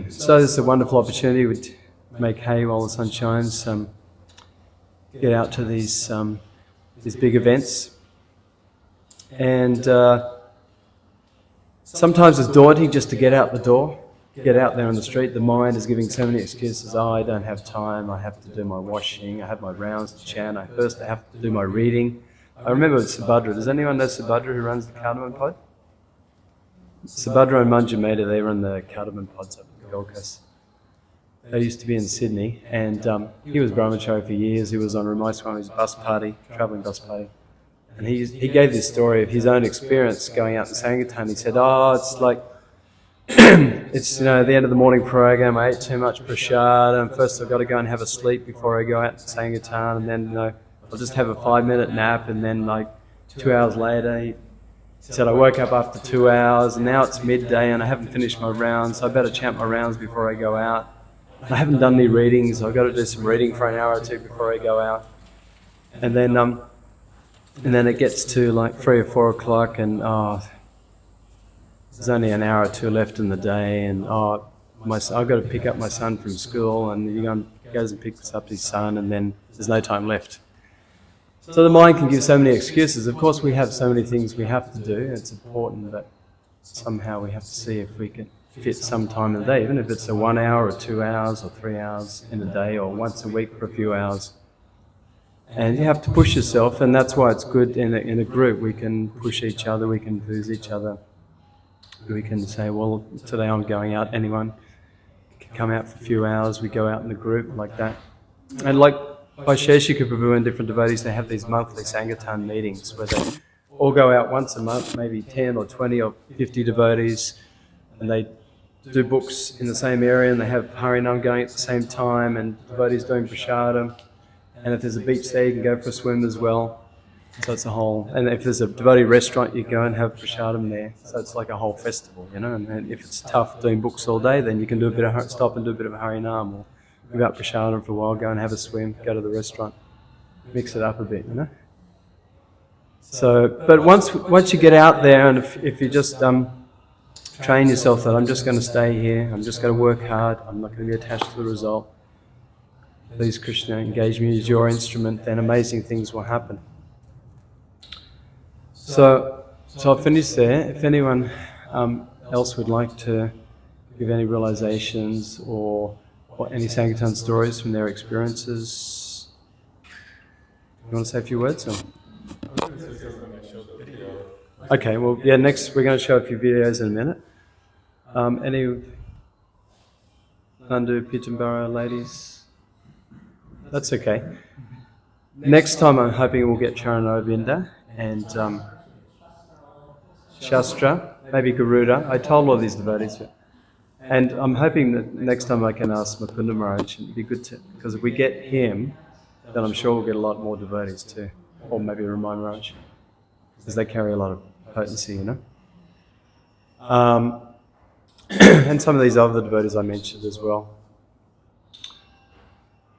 So it's a wonderful opportunity to make hay while the sun shines, get out to these big events. And sometimes it's daunting just to get out the door, get out there on the street. The mind is giving so many excuses. Oh, I don't have time, I have to do my washing, I have my rounds to chant, I have to do my reading. I remember with Subhadra. Does anyone know Subhadra who runs the cardamom pod? Subhadra and Manjumeda, they run the cardamom pods up in the Gold Coast. They used to be in Sydney, and he was brahmachari for years. He was on Ramai Swami's bus party, travelling bus party. And he gave this story of his own experience going out in Sankirtan. He said, it's like, it's the end of the morning program, I ate too much prasad, and first I've got to go and have a sleep before I go out to Sankirtan, and then I'll just have a 5-minute nap, and then 2 hours later, he said, I woke up after 2 hours, and now it's midday, and I haven't finished my rounds, so I better chant my rounds before I go out. I haven't done any readings, so I've got to do some reading for an hour or two before I go out. And then it gets to 3 or 4 o'clock, and there's only an hour or two left in the day, and I've got to pick up my son from school, and he goes and picks up his son, and then there's no time left. So the mind can give so many excuses. Of course, we have so many things we have to do. It's important that somehow we have to see if we can fit some time in the day, even if it's a 1 hour or 2 hours or 3 hours in a day, or once a week for a few hours. And you have to push yourself, and that's why it's good in a group. We can push each other, we can boost each other. We can say, well, today I'm going out. Anyone can come out for a few hours. We go out in a group like that. And like by Sheshika Prabhu and different devotees, they have these monthly Sankirtan meetings where they all go out once a month, maybe 10 or 20 or 50 devotees, and they do books in the same area, and they have Harinam going at the same time, and devotees doing prasadam. And if there's a beach there, you can go for a swim as well. So it's a whole, and if there's a devotee restaurant, you go and have prasadam there. So it's like a whole festival, And if it's tough doing books all day, then you can stop and do a bit of Harinam, or go out prasadam for a while, go and have a swim, go to the restaurant, mix it up a bit, So, but once you get out there, and if you just train yourself that I'm just going to stay here, I'm just going to work hard, I'm not going to be attached to the result. Please, Krishna, engage me as your instrument, then amazing things will happen. So I'll finish there. If anyone else would like to give any realizations or any Sankirtan stories from their experiences, you want to say a few words? Or? Okay, well, yeah, next we're going to show a few videos in a minute. Any Nandu Pitambara ladies? That's okay. Next time I'm hoping we'll get Charanovinda and Shastra, maybe Garuda. I told all these devotees. And I'm hoping that next time I can ask Mukunda Maharaj. It'd be good to, because if we get him, then I'm sure we'll get a lot more devotees too. Or maybe Ramai Maharaj, because they carry a lot of potency, And some of these other devotees I mentioned as well.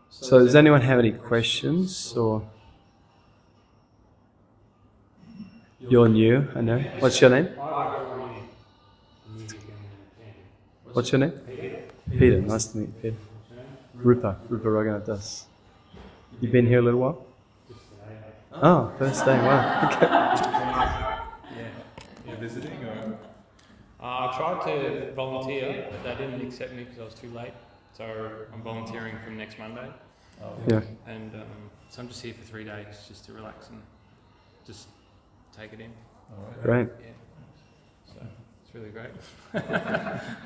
So does anyone have any questions, or? You're new, I know. What's your name? What's your name? Peter. Nice to meet you, Peter. Rupa Raghunatha. You've been here a little while? Oh, first day, wow. Okay. Yeah. You're visiting, or? I tried to volunteer, but they didn't accept me because I was too late. So I'm volunteering from next Monday. Yeah. And so I'm just here for 3 days just to relax and just take it in. Great. Yeah. So it's really great.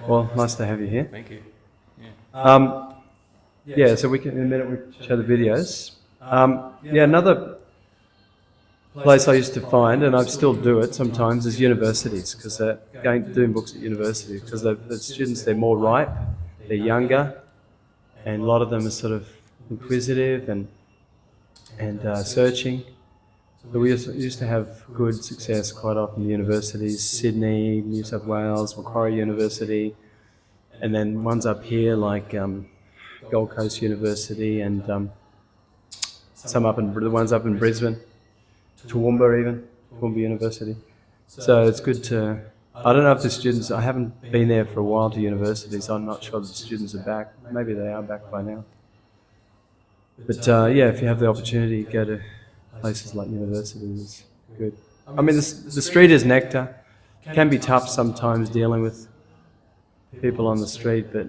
Well, nice to have you here. Thank you. Yeah. Yeah, so we can, in a minute, we can show the videos. Another place I used to find, and I still do it sometimes, is universities, because they're doing books at universities, because the students, they're more ripe, they're younger, and a lot of them are sort of inquisitive and searching. So we used to have good success quite often in universities, Sydney, New South Wales, Macquarie University, and then ones up here like Gold Coast University, and the ones up in Brisbane, Toowoomba even, Columbia University. So it's good to. I don't know if the students. I haven't been there for a while to universities. So I'm not sure that the students are back. Maybe they are back by now. But yeah, if you have the opportunity, go to places like universities. It's good. I mean, the street is nectar. Can be tough sometimes dealing with people on the street, but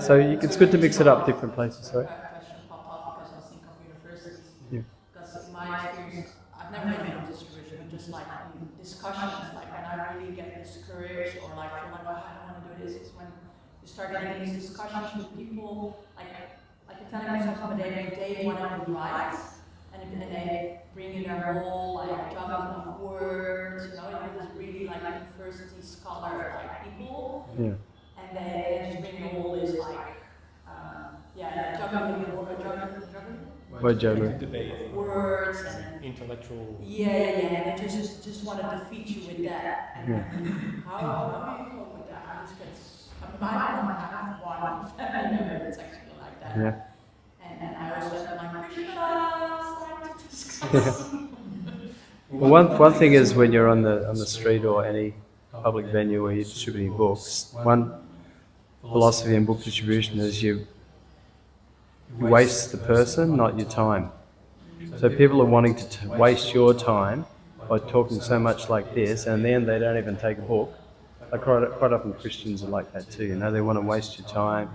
so it's good to mix it up different places. Sorry. A question popped up because I was thinking of universities. Yeah. Because in my experience, I've never been in a distribution, but just like in discussions, like when I really get discouraged or like feel like, oh, I don't want to do this, is when you start getting these discussions with people, like you're telling myself, but they want to be right, and they bring in their whole like jungle of words, you know, like this really like university scholar like people. Yeah. And they just bring in all this like, juggling Word juggler. Debate. words and Intellectual. and they just want to defeat you with that. And Yeah. how do you cope with that? I just I have one family member that's actually like that. Yeah. And I also said like, we should like to discuss. Well, one thing is when you're on the street or any public venue where you're distributing books, one philosophy in book distribution is you waste the person, not your time. So people are wanting to waste your time by talking so much like this, and then they don't even take a book. Like quite often Christians are like that too, you know, they want to waste your time,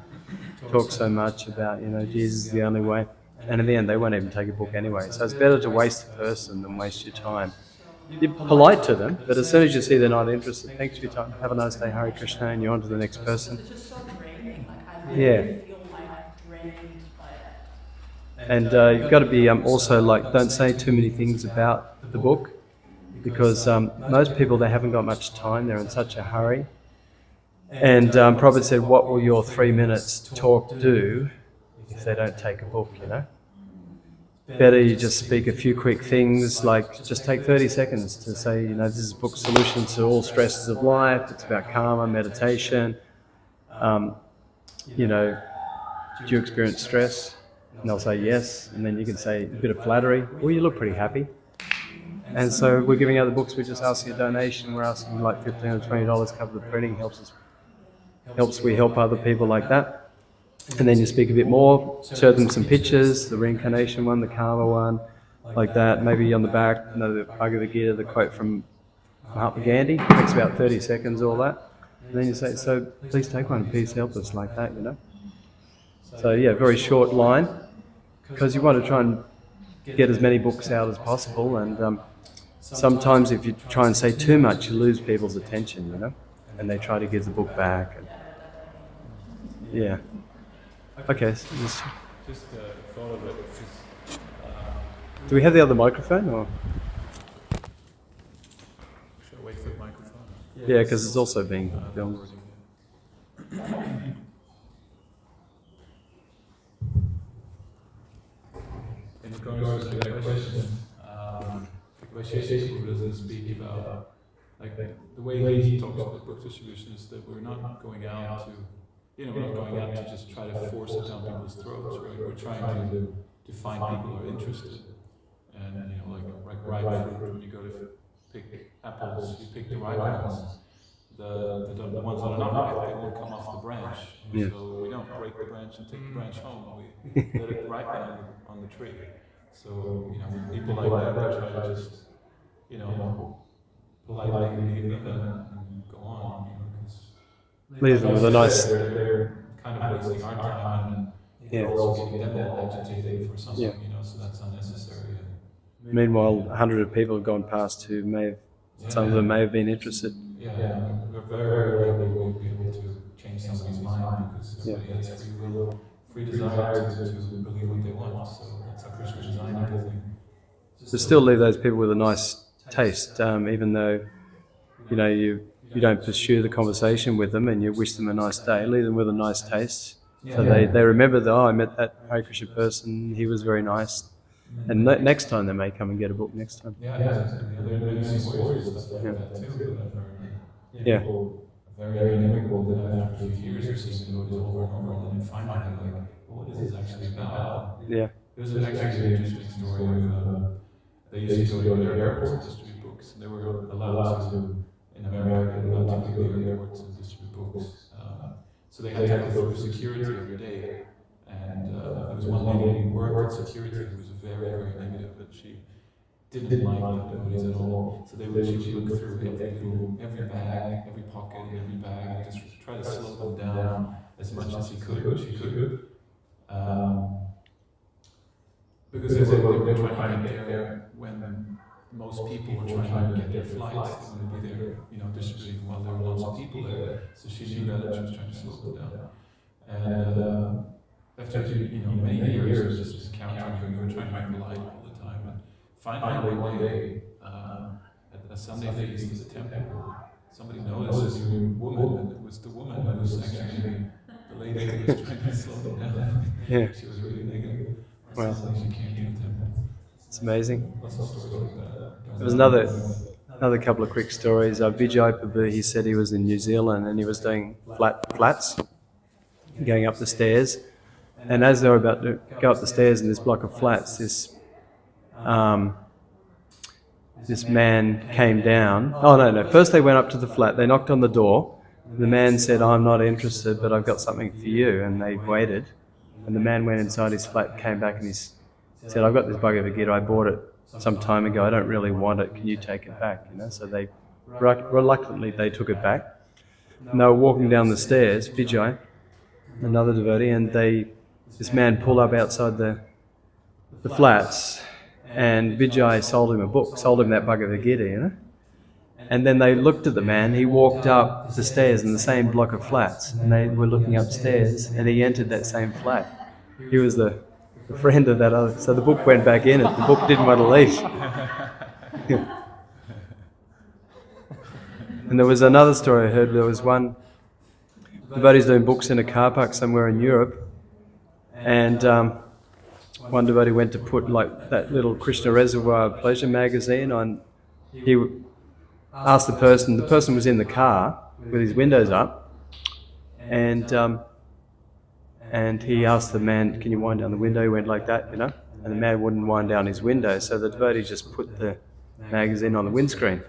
talk so much about, you know, Jesus is the only way, and in the end they won't even take a book anyway. So it's better to waste the person than waste your time. You're polite to them, but as soon as you see they're not interested, thanks for your time, have a nice day, Hare Krishna, and you're on to the next person. It's just so draining. Like I Yeah. really feel like drained by it. And you've got to be also like, don't say too many things about the book, because most people, they haven't got much time, they're in such a hurry. And Prabhupada said, what will your 3 minutes talk do if they don't take a book, you know? Better you just speak a few quick things, like just take 30 seconds to say, you know, this is a book, Solution to All Stresses of Life, it's about karma, meditation. You know, do you experience stress? And they'll say yes, and then you can say a bit of flattery, well, you look pretty happy. And so we're giving out the books, we're just asking a donation, we're asking like $15 or $20, cover the printing, we help other people like that. And then you speak a bit more, show them some pictures, the reincarnation one, the karma one, like that. Maybe on the back, you know, the Bhagavad Gita, the quote from Mahatma Gandhi, takes about 30 seconds, all that. And then you say, so please take one, please help us, like that, you know. So yeah, very short line, because you want to try and get as many books out as possible, and sometimes if you try and say too much, you lose people's attention, you know, and they try to give the book back. And, yeah. Okay. So Just thought of it. do we have the other microphone, or? Should I wait for the microphone? Yeah, because it's also being filmed. In regards to that question, Vaisheshika doesn't speak about, like, the way he talks about book distribution is that we're not going out to, we're not going out to just try to force it down people's throats, right? We're trying to find people who are interested. And, like ripe fruit, when you go to pick apples, you pick the ripe ones. The ones that are not ripe, they won't come off the branch. Yeah. So we don't break the branch and take the branch home. We let it ripen on the tree. So, people like that, they try to just, politely leave them and go on, Leave them with a nice. They're kind of wasting our time, and Yeah. we're also getting them all agitated for something, Yeah. so that's unnecessary. Meanwhile, 100 of people have gone past who some of them may have been interested. Yeah, we're very rarely will be able to change somebody's mind, because everybody has free will, free desire to believe what they want. So that's how Krishna designed everything. So still leave those people with a nice taste, even though, you don't pursue the conversation with them and you wish them a nice day. Leave them with a nice taste. So they remember that, I met that Hare Krishna person, he was very nice. And next time they may come and get a book next time. Yeah, exactly. There are many stories and stuff like that too that I've heard. Yeah. People very amicable that after a few years of seeing the movies over and over, and then finally like, what is this actually about? Yeah. There's actually an interesting story of they used to go to the airports to distribute books, So they had to go through security every day. And there was one lady who worked in security who was very, very negative, and she didn't like the devotees at all. So she would look through every bag, every pocket, and every bag, and just try to slow them down as much as she could. Because they were trying to get there when most people were trying to get their flights. They wanted to be there, distributing while there were lots of people there. So she knew that, and she was trying to slow them down. And after many years of just encountering, we were trying to be polite all the time. And finally, one day, at a Sunday feast at the temple, somebody noticed a new woman, and it was the woman who was actually the lady who was trying to slow them down. Yeah. She was really negative. Wow. Suddenly she came to the temple. It's amazing. Lots of stories like that. There was another couple of quick stories. Vijay Prabhu, he said he was in New Zealand and he was doing flats, going up the stairs. And as they were about to go up the stairs in this block of flats, this man came down. Oh, no. First they went up to the flat. They knocked on the door. The man said, "I'm not interested, but I've got something for you." And they waited. And the man went inside his flat, came back, and he said, "I've got this Bhagavad Gita. I bought it some time ago. I don't really want it. Can you take it back?" So they reluctantly took it back. And they were walking down the stairs, Vijay, another devotee, and this man pulled up outside the flats, and Vijay sold him that Bhagavad Gita, And then they looked at the man. He walked up the stairs in the same block of flats, and they were looking upstairs, and he entered that same flat. He was the friend of that other. So the book went back in, and the book didn't want to leave. And there was another story I heard. There was one devotee's doing books in a car park somewhere in Europe, and one devotee went to put like that little Krishna Reservoir Pleasure magazine on. He asked the person was in the car with his windows up, and he asked the man, "Can you wind down the window?" He went like that, and the man wouldn't wind down his window, so the devotee just put the magazine on the windscreen.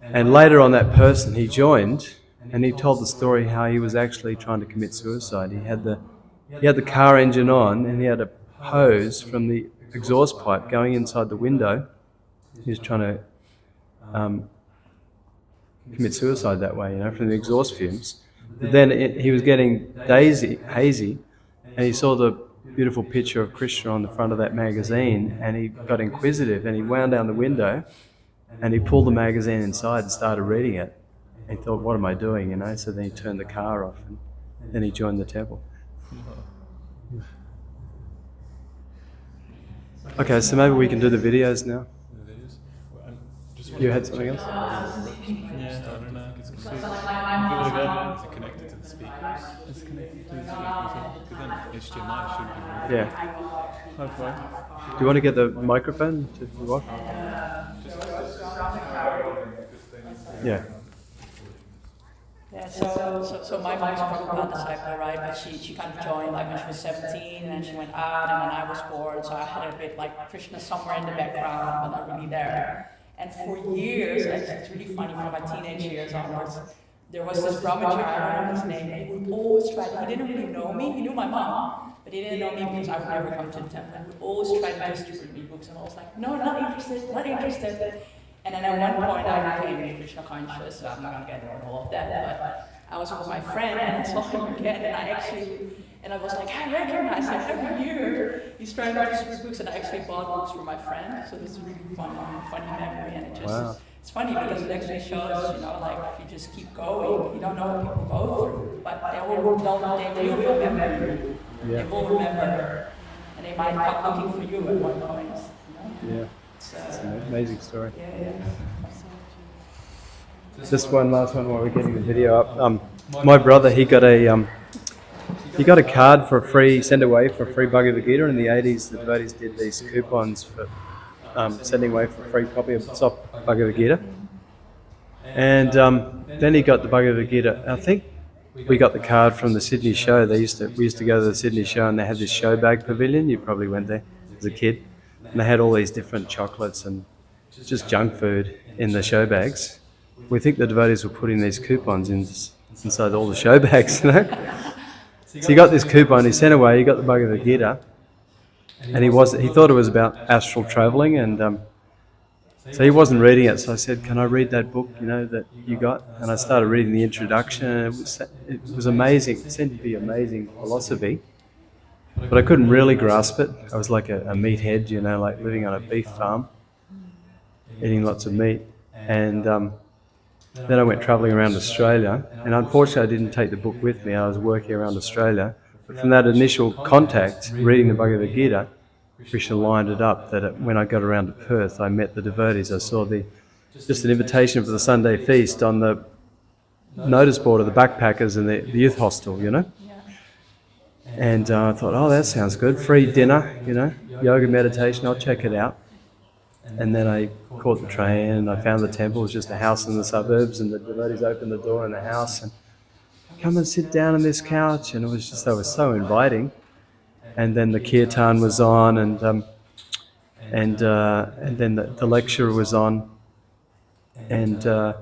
And later on, that person, he joined, and he told the story how he was actually trying to commit suicide. He had the car engine on, and he had a hose from the exhaust pipe going inside the window. He was trying to commit suicide that way, from the exhaust fumes. But then he was getting hazy, and he saw the beautiful picture of Krishna on the front of that magazine, and he got inquisitive, and he wound down the window, and he pulled the magazine inside and started reading it. And he thought, "What am I doing?" So then he turned the car off, and then he joined the temple. Okay, so maybe we can do the videos now. You had something else? Yeah, I don't know. It's connected to the speakers. It's connected to the speakers. Then HDMI should be. Yeah. Hopefully. Do you want to get the microphone to work? Yeah. Yeah, so my mom was probably not disciple, right? But she kind of joined like when she was 17, and then she went out, and then I was born, so I had a bit like Krishna somewhere in the background, but not really there. And for years, it's really funny, from my teenage years onwards, there was this brahmachari, I don't know his name, and he would always try, he didn't really know me, he knew my mom, but he didn't know me because I would never come to the temple. He would always try to distribute me books, and I was like, "No, not interested. And then at one point I became Krishna conscious, so I'm not going to get into all of that, but I was with my friend and I saw him again, and I was like, "I recognize him every year. He's trying to distribute books," and I actually bought books for my friend, so this is really funny memory, and it's funny because it actually shows, like if you just keep going, you don't know what people go through, but they will remember you. Yeah. They will remember, and they might come looking for you at one point. Yeah. It's an amazing story. Yeah. Just one last one while we're getting the video up. My brother, he got a card for a free, sent away for a free Bhagavad Gita. In the 80s, the devotees did these coupons for sending away for a free copy of soft Bhagavad Gita. And then he got the Bhagavad Gita. I think we got the card from the Sydney show. We used to go to the Sydney show, and they had this show bag pavilion. You probably went there as a kid. And they had all these different chocolates and just junk food in the show bags. We think the devotees were putting these coupons It's inside all the show bags, you know. So he got this coupon, he sent away, he got the Bhagavad Gita, and he thought it was about astral travelling, and so he wasn't reading it. So I said, "Can I read that book, you know, that you got?" And I started reading the introduction, and it was amazing. It seemed to be amazing philosophy, but I couldn't really grasp it. I was like a meathead, you know, like living on a beef farm, eating lots of meat, and then I went travelling around Australia, and unfortunately I didn't take the book with me. I was working around Australia. But from that initial contact, reading the Bhagavad Gita, Krishna lined it up that when I got around to Perth, I met the devotees. I saw just an invitation for the Sunday feast on the notice board of the backpackers and the youth hostel, you know. And I thought, oh, that sounds good. Free dinner, you know, yoga meditation, I'll check it out. And then I caught the train and I found the temple. It was just a house in the suburbs, and the devotees opened the door in the house and come and sit down on this couch. And it was just, they were so inviting. And then the kirtan was on, and then the lecture was on. And I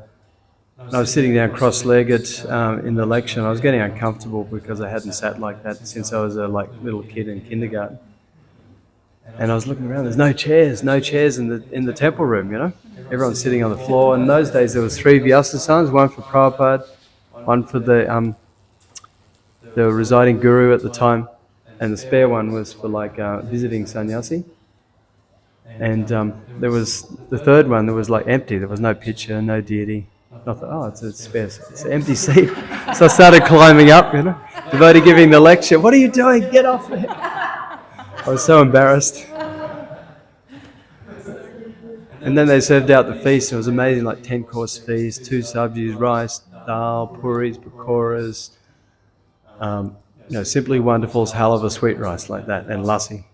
was sitting down cross-legged in the lecture, and I was getting uncomfortable because I hadn't sat like that since I was a little kid in kindergarten. And I was looking around. There's no chairs in the temple room. You know, everyone's sitting on the floor. And in those days, there was 3 Vyasasanas, one for Prabhupada, one for the residing guru at the time, and the spare one was for visiting sannyasi. And there was the third one that was like empty. There was no picture, no deity. I thought, oh, it's a spare, it's an empty seat. So I started climbing up. You know, devotee giving the lecture. What are you doing? Get off it! I was so embarrassed. And then they served out the feast. It was amazing, like 10-course feast, 2 sabjis, rice, dal, puris, pakoras, simply wonderful halava sweet rice like that, and lassi.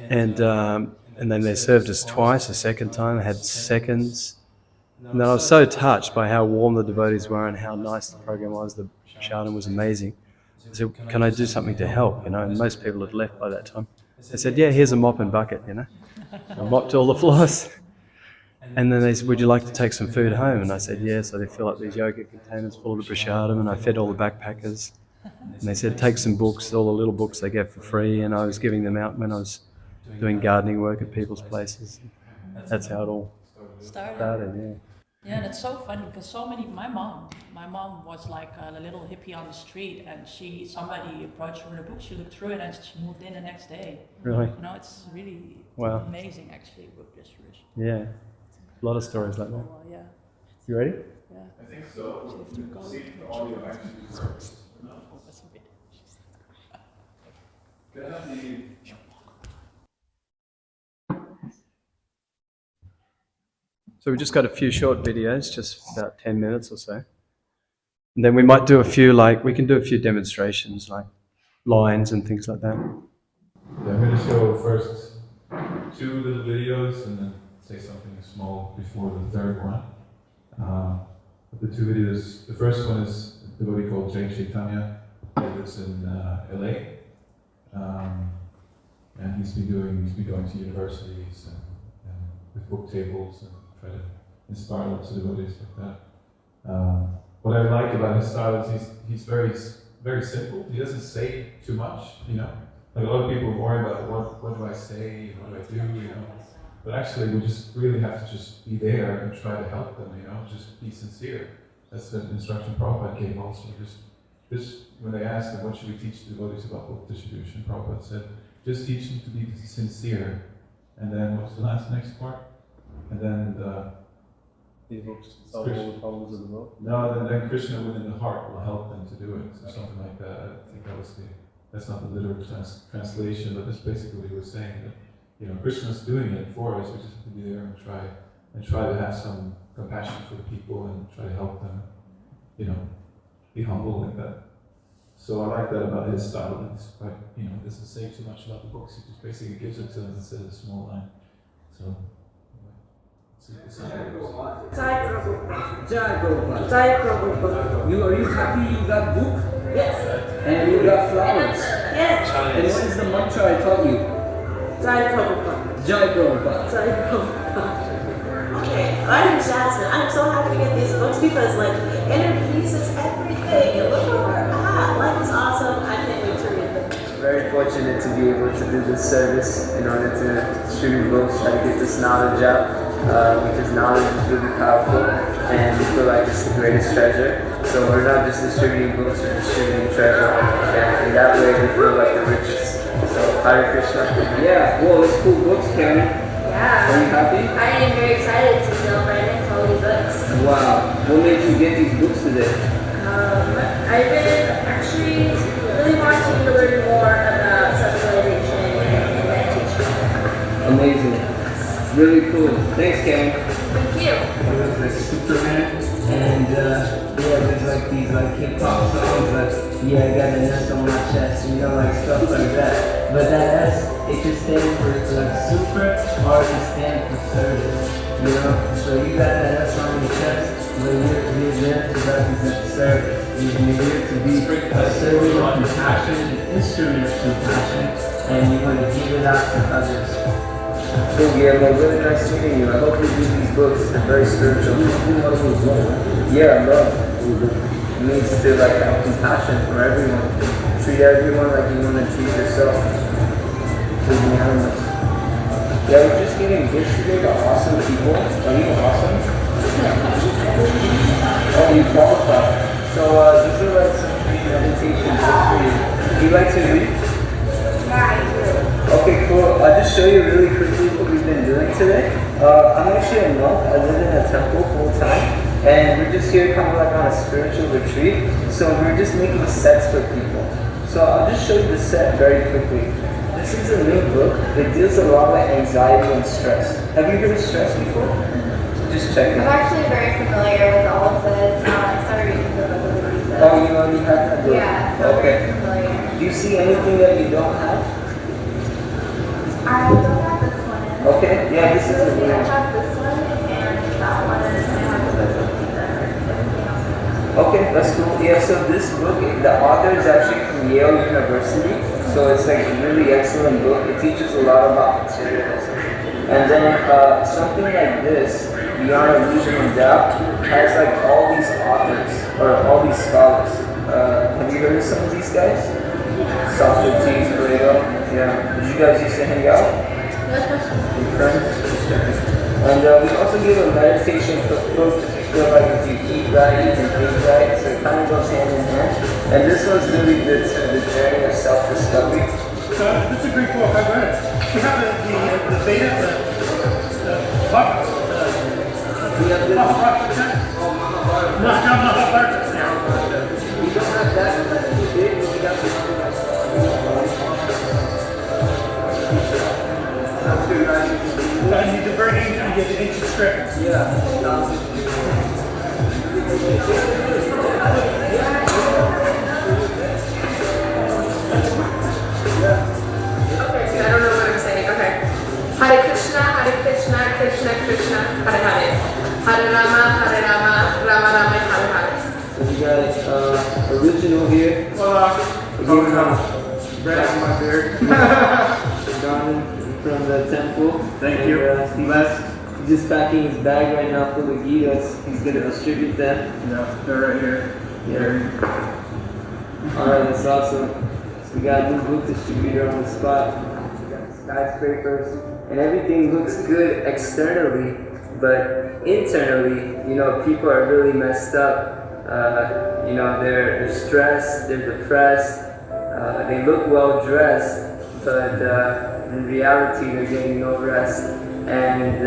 And then they served us twice, a second time. I had seconds. And then I was so touched by how warm the devotees were and how nice the program was. The prasadam was amazing. I said, can I do something to help? You know, and most people had left by that time. They said, yeah, here's a mop and bucket, you know. I mopped all the floors. And then they said, would you like to take some food home? And I said, yes. So they fill up these yoga containers full of the prasadam, and I fed all the backpackers. And they said, take some books, all the little books they get for free. And I was giving them out when I was doing gardening work at people's places. That's how it all started, yeah. Yeah, and it's so funny because my mom was like a little hippie on the street, and somebody approached her with a book, she looked through it, and she moved in the next day. Really? You know, it's really amazing actually, book distribution. Yeah, a lot of stories like that. Well, yeah. You ready? Yeah. I think so. See the audio actually first. No? That's a bit. Can I have the... So we just got a few short videos, just about 10 minutes or so. And then we might do we can do a few demonstrations, like lines and things like that. Yeah, I'm going to show first 2 little videos and then say something small before the third one. The 2 videos, the first one is a devotee called Jai Chaitanya, who lives in LA. And he's been going to universities and with book tables and try to inspire lots of devotees like that. What I like about his style is he's very, very simple. He doesn't say too much, you know. Like a lot of people worry about what do I say, what do I do, you know. But actually, we just really have to just be there and try to help them, you know. Just be sincere. That's the instruction Prabhupada gave also. Just when they asked him, what should we teach the devotees about book distribution, Prabhupada said, just teach them to be sincere. And then what's the next part? And then These books solve all the problems of the world? No, then Krishna within the heart will help them to do it, or something like that. I think that's not the literal translation, but that's basically what he was saying, that, you know, Krishna's doing it for us, we just have to be there and try to have some compassion for the people and try to help them, you know, be humble like that. So I like that about his style. It's quite, you know, doesn't say too much about the books, he just basically gives it to them instead of a small line. So Jai Prabhupada. Jai Prabhupada. Jai Prabhupada. Are you happy you got book? Yes. And you got flowers? Yes. And what is the mantra I taught you? Jai Prabhupada. Jai Prabhupada. Jai Prabhupada. Okay. My name is Jasmine. I'm so happy to get these books because like it increases everything. And look where we're at. Life is awesome. I can't wait to read them. Very fortunate to be able to do this service in order to distribute books, try to get this knowledge out, because knowledge is really powerful and we feel like it's the greatest treasure. So we're not just distributing books, we're distributing treasure, and in that way we feel like the richest. So Hare Krishna. Yeah, well, it's cool books, Karen. Yeah. Are you happy? I am very excited to delve right into all these books. Wow. What made you get these books today? I've been actually really wanting to learn more about self-realization and meditation. Amazing. Really cool. Thanks, Karen. Thank you. It was like Superman, and yeah, there's like these like hip hop songs like yeah, I got an S on my chest, you know, like stuff like that. But that S, it could stand for like super, or it could stand for service, you know. So you got that S on your chest, but you're there to represent service. You're here to be a servant of compassion, an instrument of compassion, and you want to give it out to others. Cool, Guillermo, really nice meeting you. I hope you read these books. They're very spiritual. Yeah, love. It means to like have compassion for everyone. Treat everyone like you want to treat yourself. To the animals. Yeah, we're just getting gifts today to awesome people. Are you awesome? Oh, you qualify. So these are like some free meditation books for you. Do you like to read? Yeah, I do. Okay, cool. I'll just show you really quickly what we've been doing today. I'm actually a monk. I live in a temple full time, and we're just here kind of like on a spiritual retreat. So we're just making sets for people. So I'll just show you the set very quickly. This is a new book. It deals a lot with anxiety and stress. Have you heard of stress before? Just check it. I'm actually very familiar with all of this. I started reading the book of the week. Oh, you already have that book? Yeah, so I'm Okay. very familiar. Do you see anything that you don't have? I don't have this one. Okay, yeah, this is a I new one. have this one and that one, and I have the book of everything else. Okay, that's cool. Yeah, so this book, the author is actually from Yale University, so it's like a really excellent book. It teaches a lot about materialism. And then something like this, Beyond Illusion and Doubt, has like all these authors, or all these scholars. Have you heard of some of these guys? Socrates, Plato, yeah. Did you guys used to hang out? Your friends? And we also give a meditation book if you feel like if you eat right, you can think right, so it kind of goes hand in hand. And this one's really good too, the journey of self-discovery. This is a great book. I read it. We have the Veda, the Mahabharata text. No, not Mahabharata. We don't have that big, but we got the other guys. Sounds good, right? You need the very ancient, you get the ancient script. Okay, I don't know what I'm saying. Okay. Hare Krishna, Krishna Krishna, Hare Hare. Hare Rama, Rama Rama, Hare Hare. So we got original here. Bread on my beard. Donald from the temple. Thank you. He's just packing his bag right now full of gitas. He's going to distribute them. Yeah, they're right here. Yeah. Alright, that's awesome. So we got a new book distributor on the spot. We got skyscrapers. And everything looks good externally, but internally, you know, people are really messed up. You know, they're stressed, they're depressed, they look well dressed, but in reality they're getting no rest. And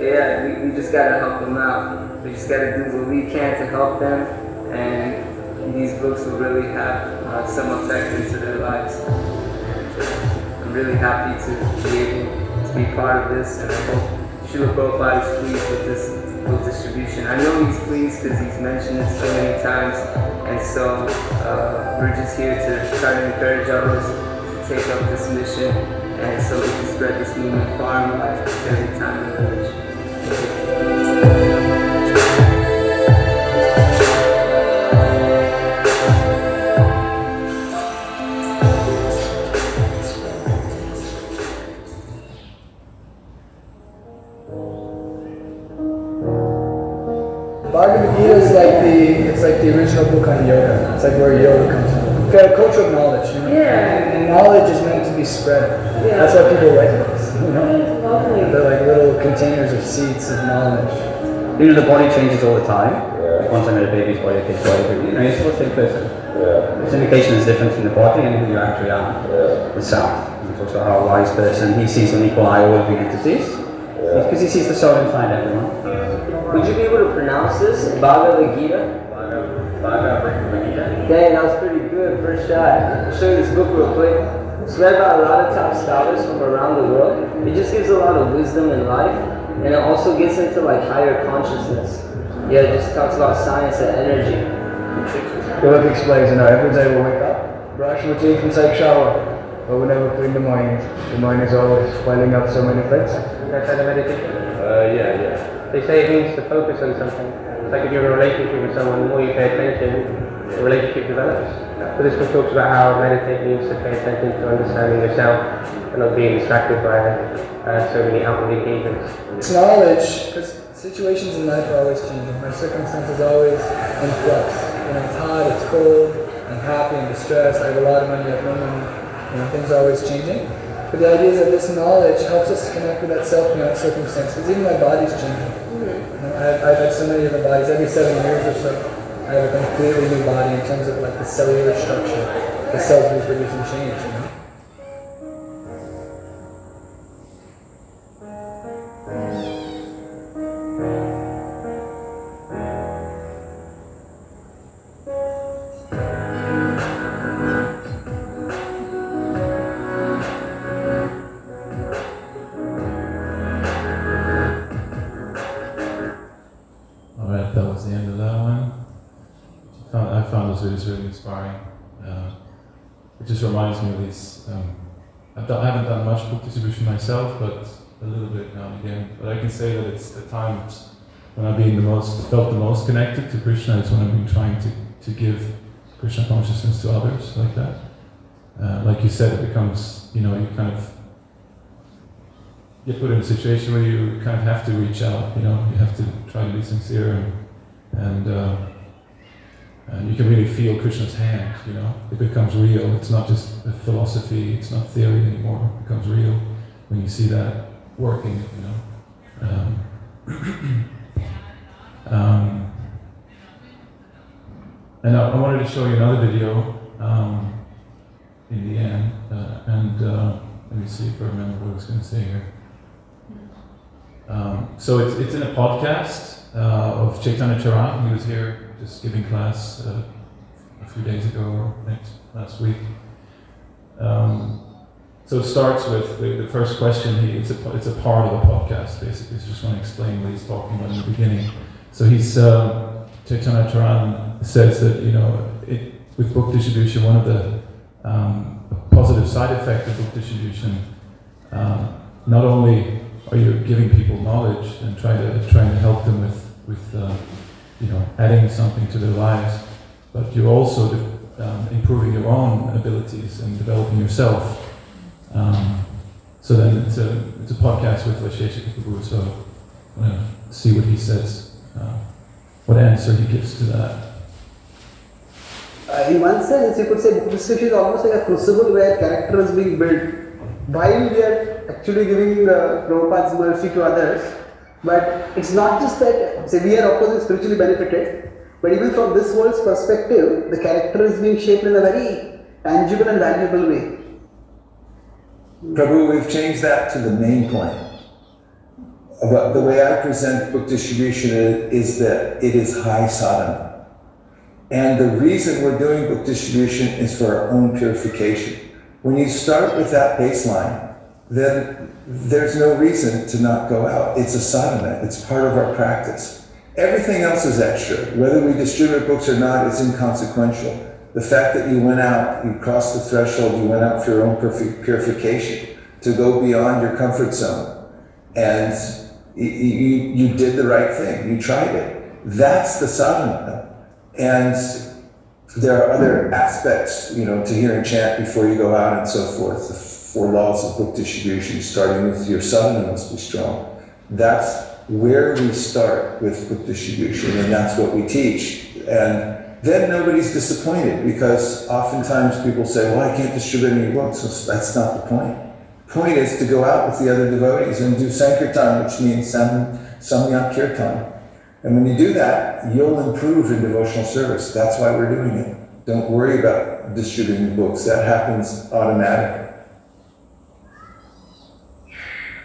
yeah, we just gotta help them out. We just gotta do what we can to help them, and these books will really have some effect into their lives. I'm really happy to be able to be part of this, and I hope Srila Prabhupada is pleased with this book distribution. I know he's pleased because he's mentioned it so many times, and so we're just here to try to encourage others to take up this mission, and so we can spread this movement far and wide every time in the village. Bhagavad Gita is like the original book on yoga. It's like where yoga comes from. It's got a culture of knowledge, you know? Yeah. And knowledge is meant to be spread. Yeah. That's why people write books, you know? It's lovely. They're like little containers of seeds of knowledge. You know, the body changes all the time. Yeah. Once I met a baby's body, a kid's body, you know, it's still the same person. Yeah. This indication is different from the body and who you actually are. Yeah. The soul. It's also how a wise person, he sees an equal eye all living entities. Yeah. Because he sees the soul inside everyone. Would you be able to pronounce this? Bhagavad Gita? Bhagavad Gita. Dang, that was pretty good. First shot. I'll show you this book real quick. It's read by a lot of top scholars from around the world. It just gives a lot of wisdom in life. And it also gets into like higher consciousness. Yeah, it just talks about science and energy. The book explains, you know, every day we'll wake up, brush our teeth and take shower. But we never clean the mind. The mind is always piling up so many things. That's how the meditation? Yeah. They say it means to focus on something. It's like if you're in a relationship with someone, the more you pay attention, the relationship develops. So this book talks about how meditating means to pay attention to understanding yourself and not being distracted by so many outward engagements. It's knowledge, because situations in life are always changing. My circumstances are always in flux. You know, it's hot, it's cold, I'm happy, I'm distressed, I have a lot of money, I have no money. You know, things are always changing. But the idea is that this knowledge helps us to connect with that self beyond circumstance, because even my body's changing. You know, I've had so many different bodies. Every 7 years or so, I have a completely new body in terms of like the cellular structure. The cells reproduce and change, you know? Alright, that was the end of that one. I found this video really inspiring. It just reminds me of these. I haven't done much book distribution myself, but a little bit now and again. But I can say that it's the times when I've been felt the most connected to Krishna. It's when I've been trying to give Krishna consciousness to others like that. Like you said, it becomes, you get put in a situation where you kind of have to reach out, you have to try to be sincere and you can really feel Krishna's hand, it becomes real. It's not just a philosophy, it's not theory anymore, it becomes real when you see that working, And I wanted to show you another video in the end, let me see if I remember what I was going to say here. So it's in a podcast of Chaitanya Charan. He was here just giving class a few days ago or last week. So it starts with the first question. It's a part of the podcast basically. So just want to explain what he's talking about in the beginning. So Chaitanya Charan says that with book distribution, one of the positive side effects of book distribution, not only are you giving people knowledge and trying to help them with adding something to their lives, but you're also improving your own abilities and developing yourself. So then it's a podcast with ISKCON, so I'm going to see what he says, what answer he gives to that. In one sense, you could say book distribution is almost like a crucible where character is being built. While we are actually giving Prabhupada's mercy to others, but it's not just that, say, we are of course spiritually benefited, but even from this world's perspective, the character is being shaped in a very tangible and valuable way. Prabhu, we've changed that to the main point. But the way I present book distribution is that it is high sadhana. And the reason we're doing book distribution is for our own purification. When you start with that baseline, then there's no reason to not go out. It's a sadhana, it's part of our practice. Everything else is extra. Whether we distribute books or not is inconsequential. The fact that you went out, you crossed the threshold, you went out for your own purification, to go beyond your comfort zone. And you did the right thing, you tried it. That's the sadhana. And there are other aspects, to hear and chant before you go out and so forth. The 4 laws of book distribution, starting with your sadhana must be strong. That's where we start with book distribution, and that's what we teach. And then nobody's disappointed, because oftentimes people say, well, I can't distribute any books. So that's not the point. The point is to go out with the other devotees and do Sankirtan, which means Samyak Kirtan. And when you do that, you'll improve in devotional service. That's why we're doing it. Don't worry about distributing books. That happens automatically.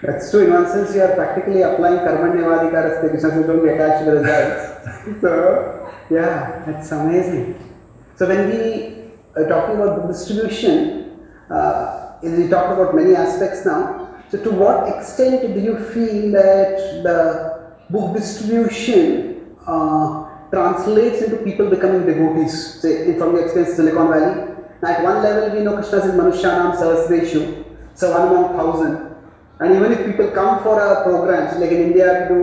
That's true. In one sense, you are practically applying Karmanyavadika Raste Krishna, so don't be attached to the results. So, yeah, that's amazing. So when we are talking about book distribution, we talked about many aspects now. So to what extent do you feel that the book distribution translates into people becoming devotees? Say, from the experience in Silicon Valley, at one level we know Krishna says Manushyanam Sahasreshu, so 1 among 1,000. And even if people come for a program, like in India, there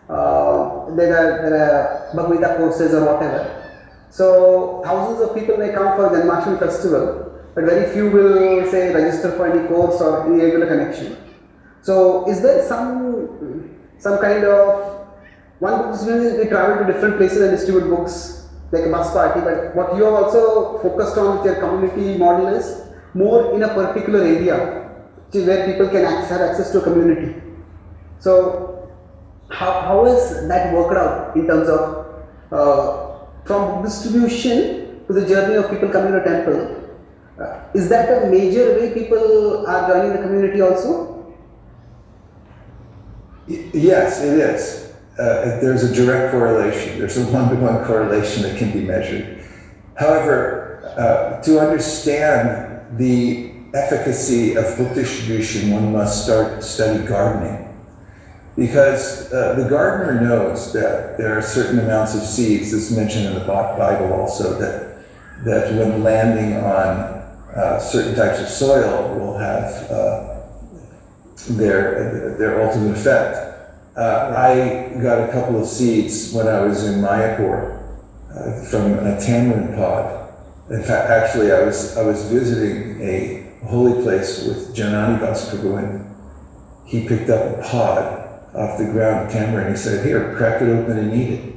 are Bhagavad Gita courses or whatever. So thousands of people may come for Janmashtami festival, but very few will say register for any course or any regular connection. So is there some kind of one book distribution? We travel to different places and distribute books like a bus party, but what you have also focused on with your community model is more in a particular area, where people can have access to a community. So how is that worked out in terms of from distribution to the journey of people coming to a temple? Is that a major way people are joining the community also? Yes, it is. There's a direct correlation. There's a one-to-one correlation that can be measured. However, to understand the efficacy of book distribution, one must start to study gardening. Because the gardener knows that there are certain amounts of seeds, as mentioned in the Bible also, that when landing on certain types of soil will have their ultimate effect. I got a couple of seeds when I was in Mayapur from a tamarind pod. In fact, actually, I was visiting a holy place with Janani Das Prabhu, and he picked up a pod off the ground of tamarind. He said, "Here, crack it open and eat it."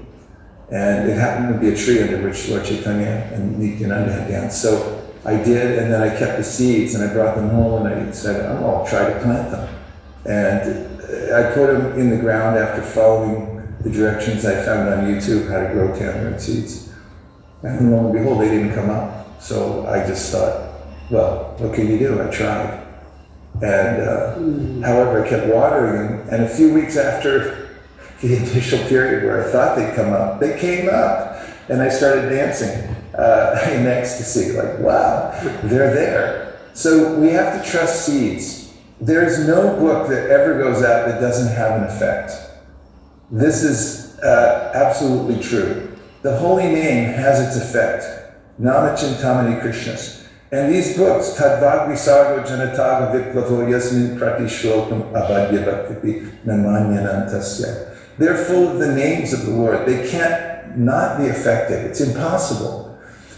And it happened to be a tree under which Lord Chaitanya and Nityananda had danced. So I did, and then I kept the seeds and I brought them home and I said, "Oh, I'll try to plant them." And I put them in the ground after following the directions I found on YouTube how to grow tamarind seeds. And lo and behold, they didn't come up. So I just thought, well, what can you do? I tried. And however, I kept watering them, and a few weeks after the initial period where I thought they'd come up, they came up, and I started dancing in ecstasy, like, wow, they're there. So we have to trust seeds. There's no book that ever goes out that doesn't have an effect. This is absolutely true. The holy name has its effect. Namachintamani Krishnas. And these books, Tadvad Visargo Janataga Viplavo Yasmin Pratishlokum Abhadya Bhakti Namanyanantasya. They're full of the names of the Lord. They can't not be effective. It's impossible.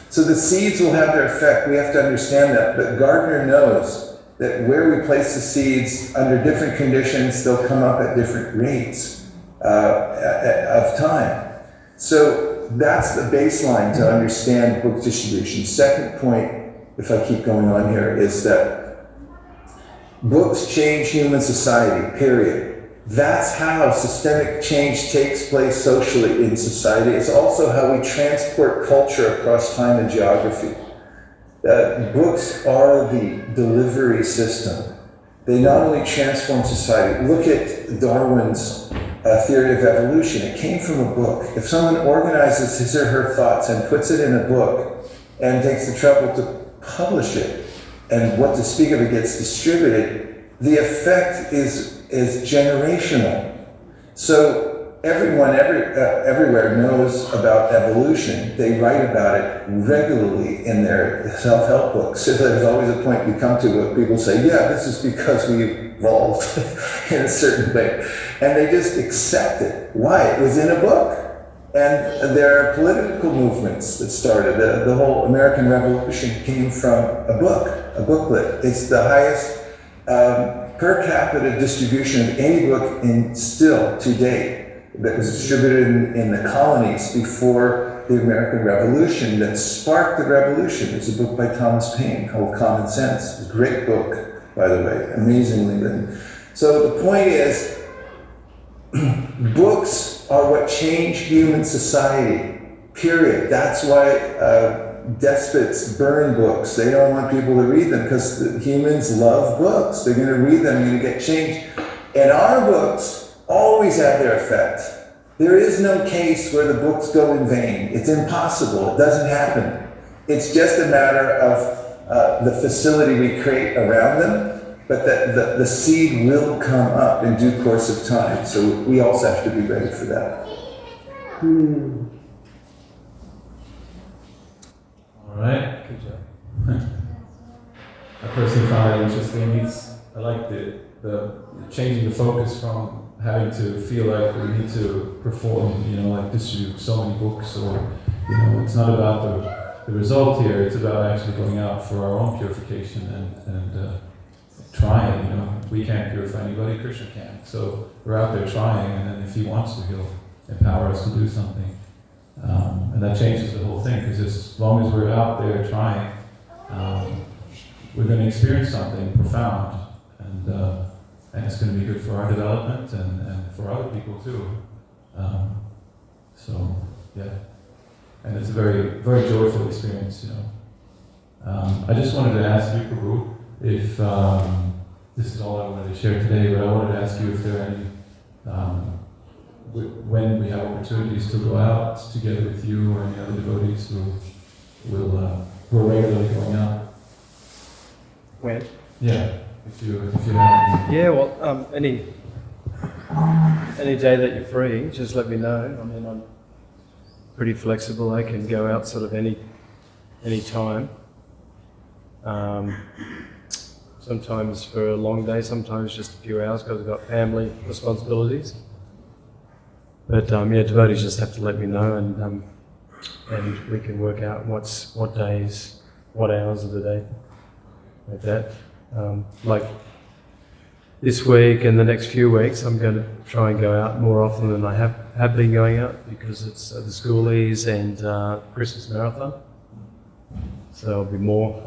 So the seeds will have their effect. We have to understand that. But Gardner knows that where we place the seeds, under different conditions, they'll come up at different rates of time. So that's the baseline to understand book distribution. Second point, if I keep going on here, is that books change human society, period. That's how systemic change takes place socially in society. It's also how we transport culture across time and geography. Books are the delivery system. They not only transform society. Look at Darwin's theory of evolution. It came from a book. If someone organizes his or her thoughts and puts it in a book and takes the trouble to publish it, and what to speak of, it gets distributed, the effect is generational. So everyone everywhere knows about evolution. They write about it regularly in their self-help books. So there's always a point you come to where people say, yeah, this is because we evolved in a certain way. And they just accept it. Why? It was in a book. And there are political movements that started. The whole American Revolution came from a book, a booklet. It's the highest per capita distribution of any book in still to date that was distributed in the colonies before the American Revolution that sparked the revolution. There's a book by Thomas Paine called Common Sense. It's a great book, by the way, amazingly written. So the point is, books are what change human society, period. That's why despots burn books. They don't want people to read them because humans love books. They're going to read them, you're going to get change. And our books always have their effect. There is no case where the books go in vain. It's impossible. It doesn't happen. It's just a matter of the facility we create around them, but the seed will come up in due course of time. So we also have to be ready for that. All right. Good job. I personally found it interesting. I like the changing the focus from having to feel like we need to perform, like distribute so many books, or it's not about the result here. It's about actually going out for our own purification and trying. We can't purify anybody. Krishna can. So we're out there trying, and then if he wants to, he'll empower us to do something. And that changes the whole thing, because as long as we're out there trying, we're going to experience something profound, and it's going to be good for our development and for other people too. So, yeah. And it's a very, very joyful experience, I just wanted to ask you, Prabhu, if this is all I wanted to share today, but I wanted to ask you if there are any when we have opportunities to go out together with you or any other devotees who are regularly going out. When? Yeah, if you have. Yeah, well, any day that you're free, just let me know. I mean, I'm pretty flexible. I can go out sort of any time. Sometimes for a long day, sometimes just a few hours because I've got family responsibilities. But devotees just have to let me know, and we can work out what days, what hours of the day, like that. Like this week and the next few weeks, I'm going to try and go out more often than I have been going out, because it's the schoolies and Christmas marathon. So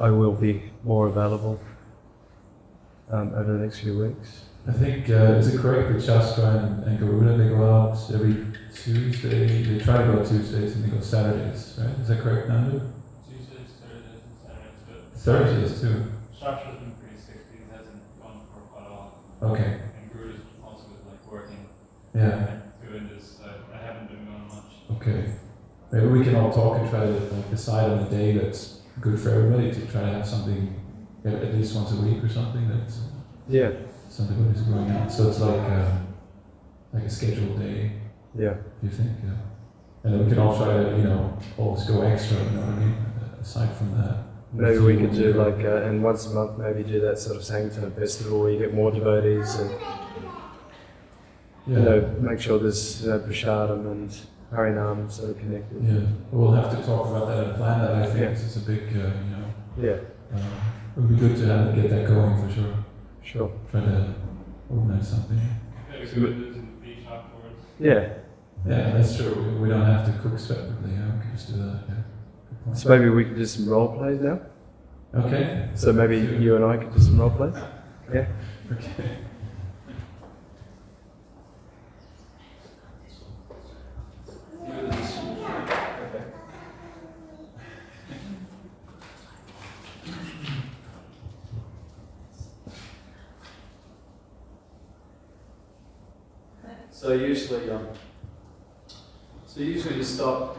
I will be more available over the next few weeks. I think, is it correct that Shastra and Garuda, they go out every Tuesday? They try to go Tuesdays and they go Saturdays, right? Is that correct, Nandu? Tuesdays, Thursdays, and Saturdays. Thursdays too? Shastra's been pretty sick. He hasn't gone for quite a while. Okay. And Garuda's also working. Yeah. Doing this, I haven't been going much. Okay. Maybe we can all talk and try to decide on a day that's good for everybody, to try to have something at least once a week or something that's... Yeah. Something that is going on. So it's like a scheduled day. Yeah. Do you think? Yeah. And then we can all try to, always go extra, you know what I mean? Aside from that. Maybe we could do and once a month maybe do that sort of Sankirtan festival where you get more devotees and, make sure there's Prashadam and Harinam sort of connected. Yeah. We'll have to talk about that and plan that, I think, because it's a big, Yeah. It would be good to get that going for sure. Sure. Try to organize something. Maybe we could do some beach afterwards. Yeah. Yeah, that's true. We don't have to cook separately. Yeah, we can just do that. Yeah. So maybe we could do some role plays now? Okay. So maybe you and I could do some role plays? Yeah? Okay. So usually you stop.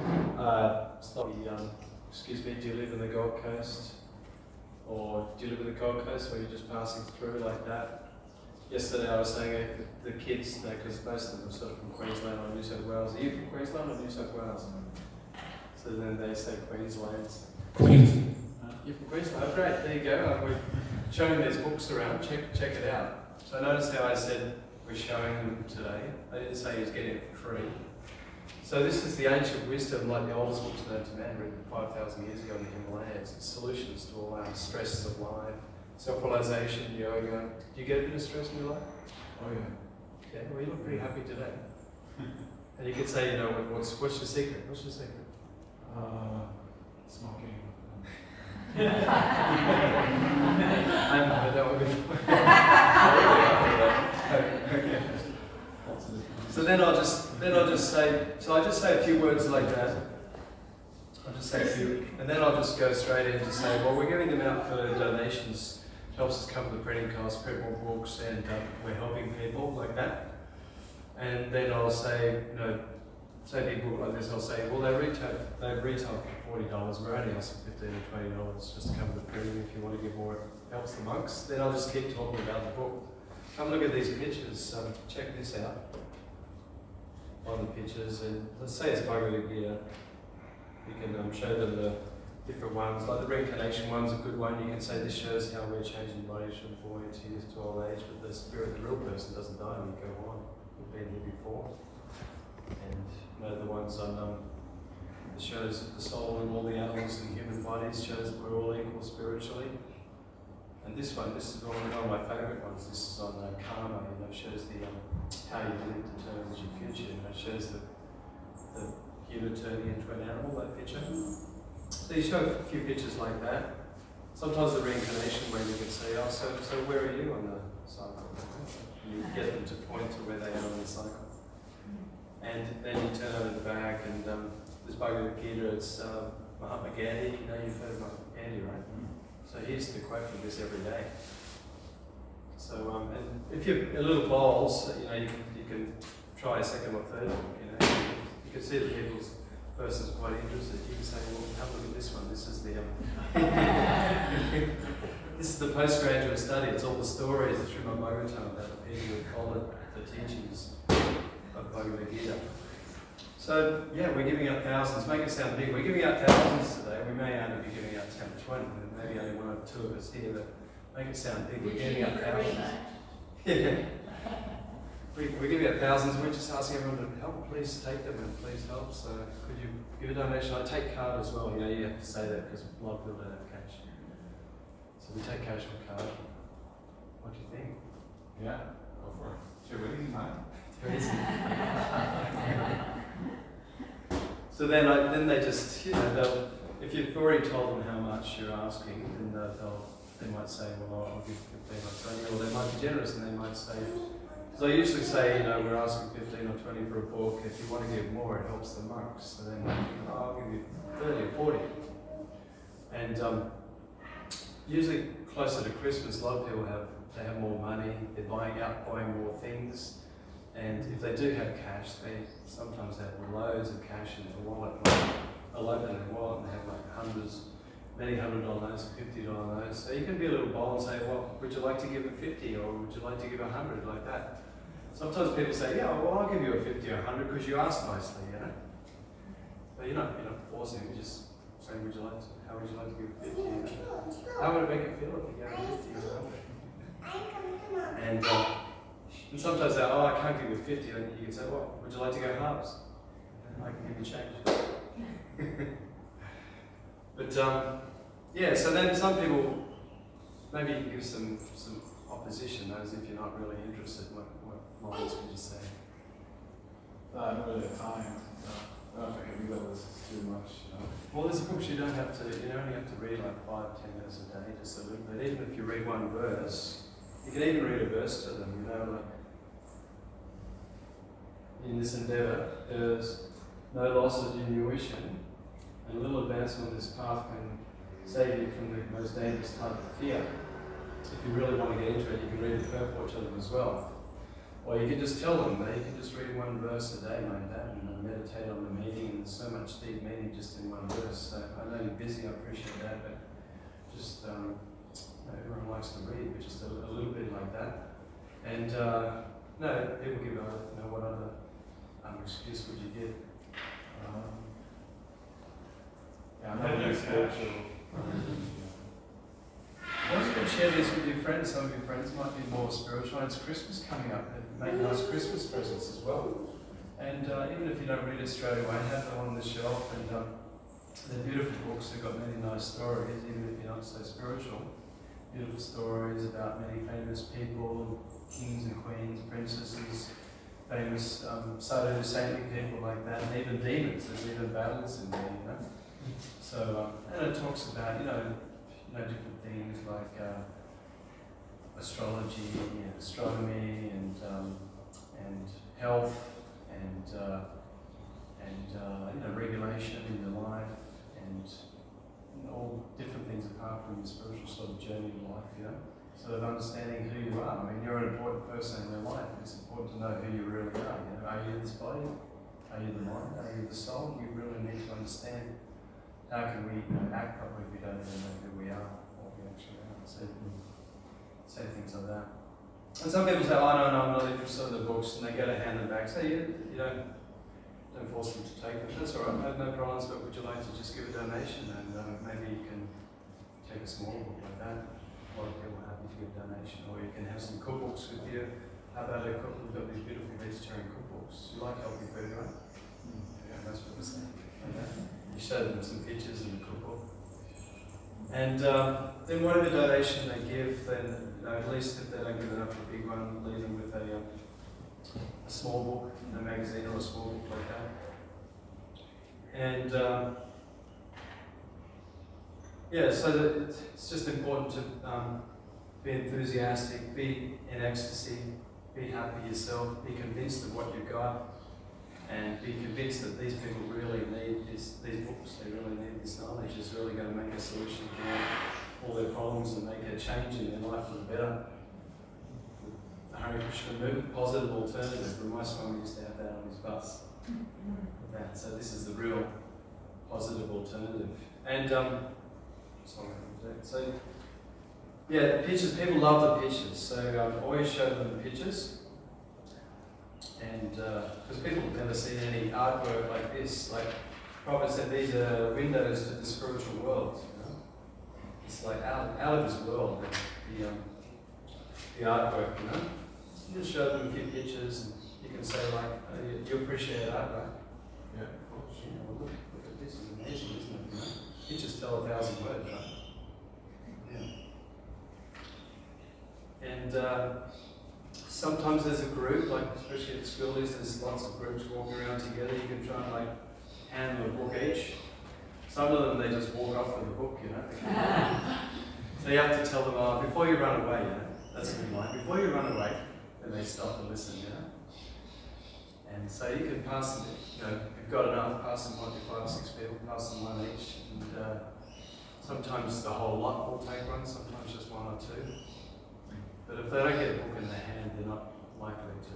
Excuse me. Do you live in the Gold Coast, or do you live in the Gold Coast where you're just passing through like that? Yesterday I was saying the kids, because most of them are sort of from Queensland or New South Wales. Are you from Queensland or New South Wales? So then they say Queensland. Queensland. You're from Queensland. Oh, great. There you go. We're showing these books around. Check it out. So notice how I said we're showing them today. I didn't say he was getting it for free. So this is the ancient wisdom, like the oldest books known to man, written 5,000 years ago in the Himalayas. It's solutions to all our stresses of life, self-realization, yoga. Do you get a bit of stress in your life? Oh yeah. Yeah, well, you look pretty happy today. And you could say, you know, what's your secret? What's your secret? Smoking. I haven't heard that one before. So then I'll just say, so I just say a few words like that. I'll just say a few, and then I'll just go straight in to say, well, we're giving them out for donations. It helps us cover the printing costs, print more books, and we're helping people like that. And then I'll say, you know, say big book like this, I'll say, well, they retail for $40. We're only asking $15 or $20 just to cover the printing. If you want to give more, it helps the monks. Then I'll just keep talking about the book. Come look at these pictures. Check this out. On the pictures, and let's say it's Bhagavad Gita. You can show them the different ones, like the reincarnation one's a good one. You can say this shows how we're changing bodies from boy to youth to old age, but the spirit, the real person, doesn't die and we go on. We've been here before. And you know, the ones on it shows the soul and all the animals and human bodies, shows we're all equal spiritually. And this one, this is one of my favourite ones. This is on karma. You know, shows the how you live determines your future. You know, it shows the human turning into an animal. That picture. So you show a few pictures like that. Sometimes the reincarnation way you can say, oh, so where are you on the cycle? You get them to point to where they are on the cycle. And then you turn over the back, and this Bhagavad Gita, it's Mahatma Gandhi. You know, you've heard of Mahatma Gandhi, right? So he used to quote from this every day. So, and if you're a little bowls, you know, you can try a second or third book. You know, you can see that people's person's quite interested. You can say, well, have a look at this one. This is the this is the postgraduate study. It's all the stories of Srimad Bhagavatam about the people who followed the teachings of Bhagavad Gita. So yeah, we're giving out thousands. Make it sound big. We're giving out thousands today. We may only be giving out 10 or 20. Maybe only one or two of us here, but make it sound big. We're giving out thousands. Yeah. We're giving out thousands. We're just asking everyone to help. Please take them and please help. So could you give a donation? I take card as well. You know, you have to say that because a lot of people don't have cash. So we take cash or card. What do you think? Yeah, go for it. Sure, what is mine? So then they just, you know, if you've already told them how much you're asking, then they might say, well, I'll give 15 or 20, or they might be generous and they might say, so I usually say, you know, we're asking 15 or 20 for a book. If you want to give more, it helps the monks. So then I'll give you 30 or 40. And usually closer to Christmas, a lot of people have more money. They're buying more things. And if they do have cash, they sometimes have loads of cash in their wallet. They'll open their wallet and they have like many $100 notes, $50 notes. So you can be a little bold and say, well, would you like to give it 50 or would you like to give 100, like that? Sometimes people say, yeah, well, I'll give you a 50 or 100 because you asked nicely, you know? But you're not forcing, you're just saying, how would you like to give 50? You know? How would it make you feel if you gave 50 or 100? And sometimes they say, oh, I can't give you 50, then you can say, well, would you like to go halves? And I can give you change. But yeah, so then some people, maybe you can give some opposition, as if you're not really interested. What lines would you say? I don't really have time. I don't think I can do this too much. Well, there's books you don't have to, you only have to read like 5-10 minutes a day, just a little bit. Even if you read one verse, you can even read a verse to them, you know, like in this endeavour, there's no loss of intuition, and a little advancement on this path can save you from the most dangerous type of fear. If you really want to get into it, you can read the purport to them as well. Or you can just tell them that you can just read one verse a day like that and meditate on the meaning, and there's so much deep meaning just in one verse. So I know you're busy, I appreciate that, but just everyone likes to read, but just a little bit like that. And no, people give what other excuse would you give? Yeah, I'm not really spiritual. Well, you can share this with your friends. Some of your friends might be more spiritual. It's Christmas coming up. Make nice Christmas presents as well. And even if you don't read it straight away, have them on the shelf. And they're beautiful books. They've got many nice stories, even if you're not so spiritual. beautiful stories about many famous people, kings and queens, princesses, famous sadhus, saintly people like that, and even demons. There's even battles in there, you know. So, and it talks about, different things like astrology and astronomy and health and regulation in your life and all different things apart from your spiritual sort of journey in life, you know. Sort of understanding who you are. I mean, you're an important person in your life. It's important to know who you really are. You know, are you this body? Are you the mind? Are you the soul? We really need to understand how can we act properly if we don't even know who we are or we actually are. So say things like that. And some people say, oh no, I'm not interested in the books, and they go to hand them back. Say, you don't force them to take them. That's all right, I have no problems, but would you like to just give a donation and maybe you can take a small book like that. A lot of people are happy to give a donation, or you can have some cookbooks with you. How about a cookbook? We've got these beautiful vegetarian cookbooks. You like healthy food, right? Yeah, most people say. You show them some pictures in the cookbook. And then whatever donation they give, then at least if they don't give enough for a big one, leave them with a small book, a magazine or a small book like that. And so that it's just important to be enthusiastic, be in ecstasy, be happy yourself, be convinced of what you've got, and be convinced that these people really need these books, they really need this knowledge. It's really going to make a solution for all their problems and make a change in their life for the better. The Hare Krishna movement, positive alternative. My Swami used to have that on his bus. So this is the real positive alternative. And the pictures, people love the pictures. So always show them the pictures. And because people have never seen any artwork like this, like Prabhupada said, these are windows to the spiritual world. You know? It's like out of this world, the artwork, you know. You just show them a few pictures, and you can say like, you appreciate art, right? Yeah, of course. Well, look at this, it's amazing, isn't it? You know? Pictures tell 1,000 words, right? Yeah. And sometimes there's a group, like especially at school, there's lots of groups walking around together. You can try and like hand them a book each. Some of them they just walk off with the book, you know. So you have to tell them, before you run away, you know. That's a good line. Before you run away, then they stop and listen, you know. And so you can pass them, you know, if you've got enough, pass them 1 to 5 or 6 people, pass them one each. And sometimes the whole lot will take one, sometimes just 1 or 2. But if they don't get a book in their hand, they're not likely to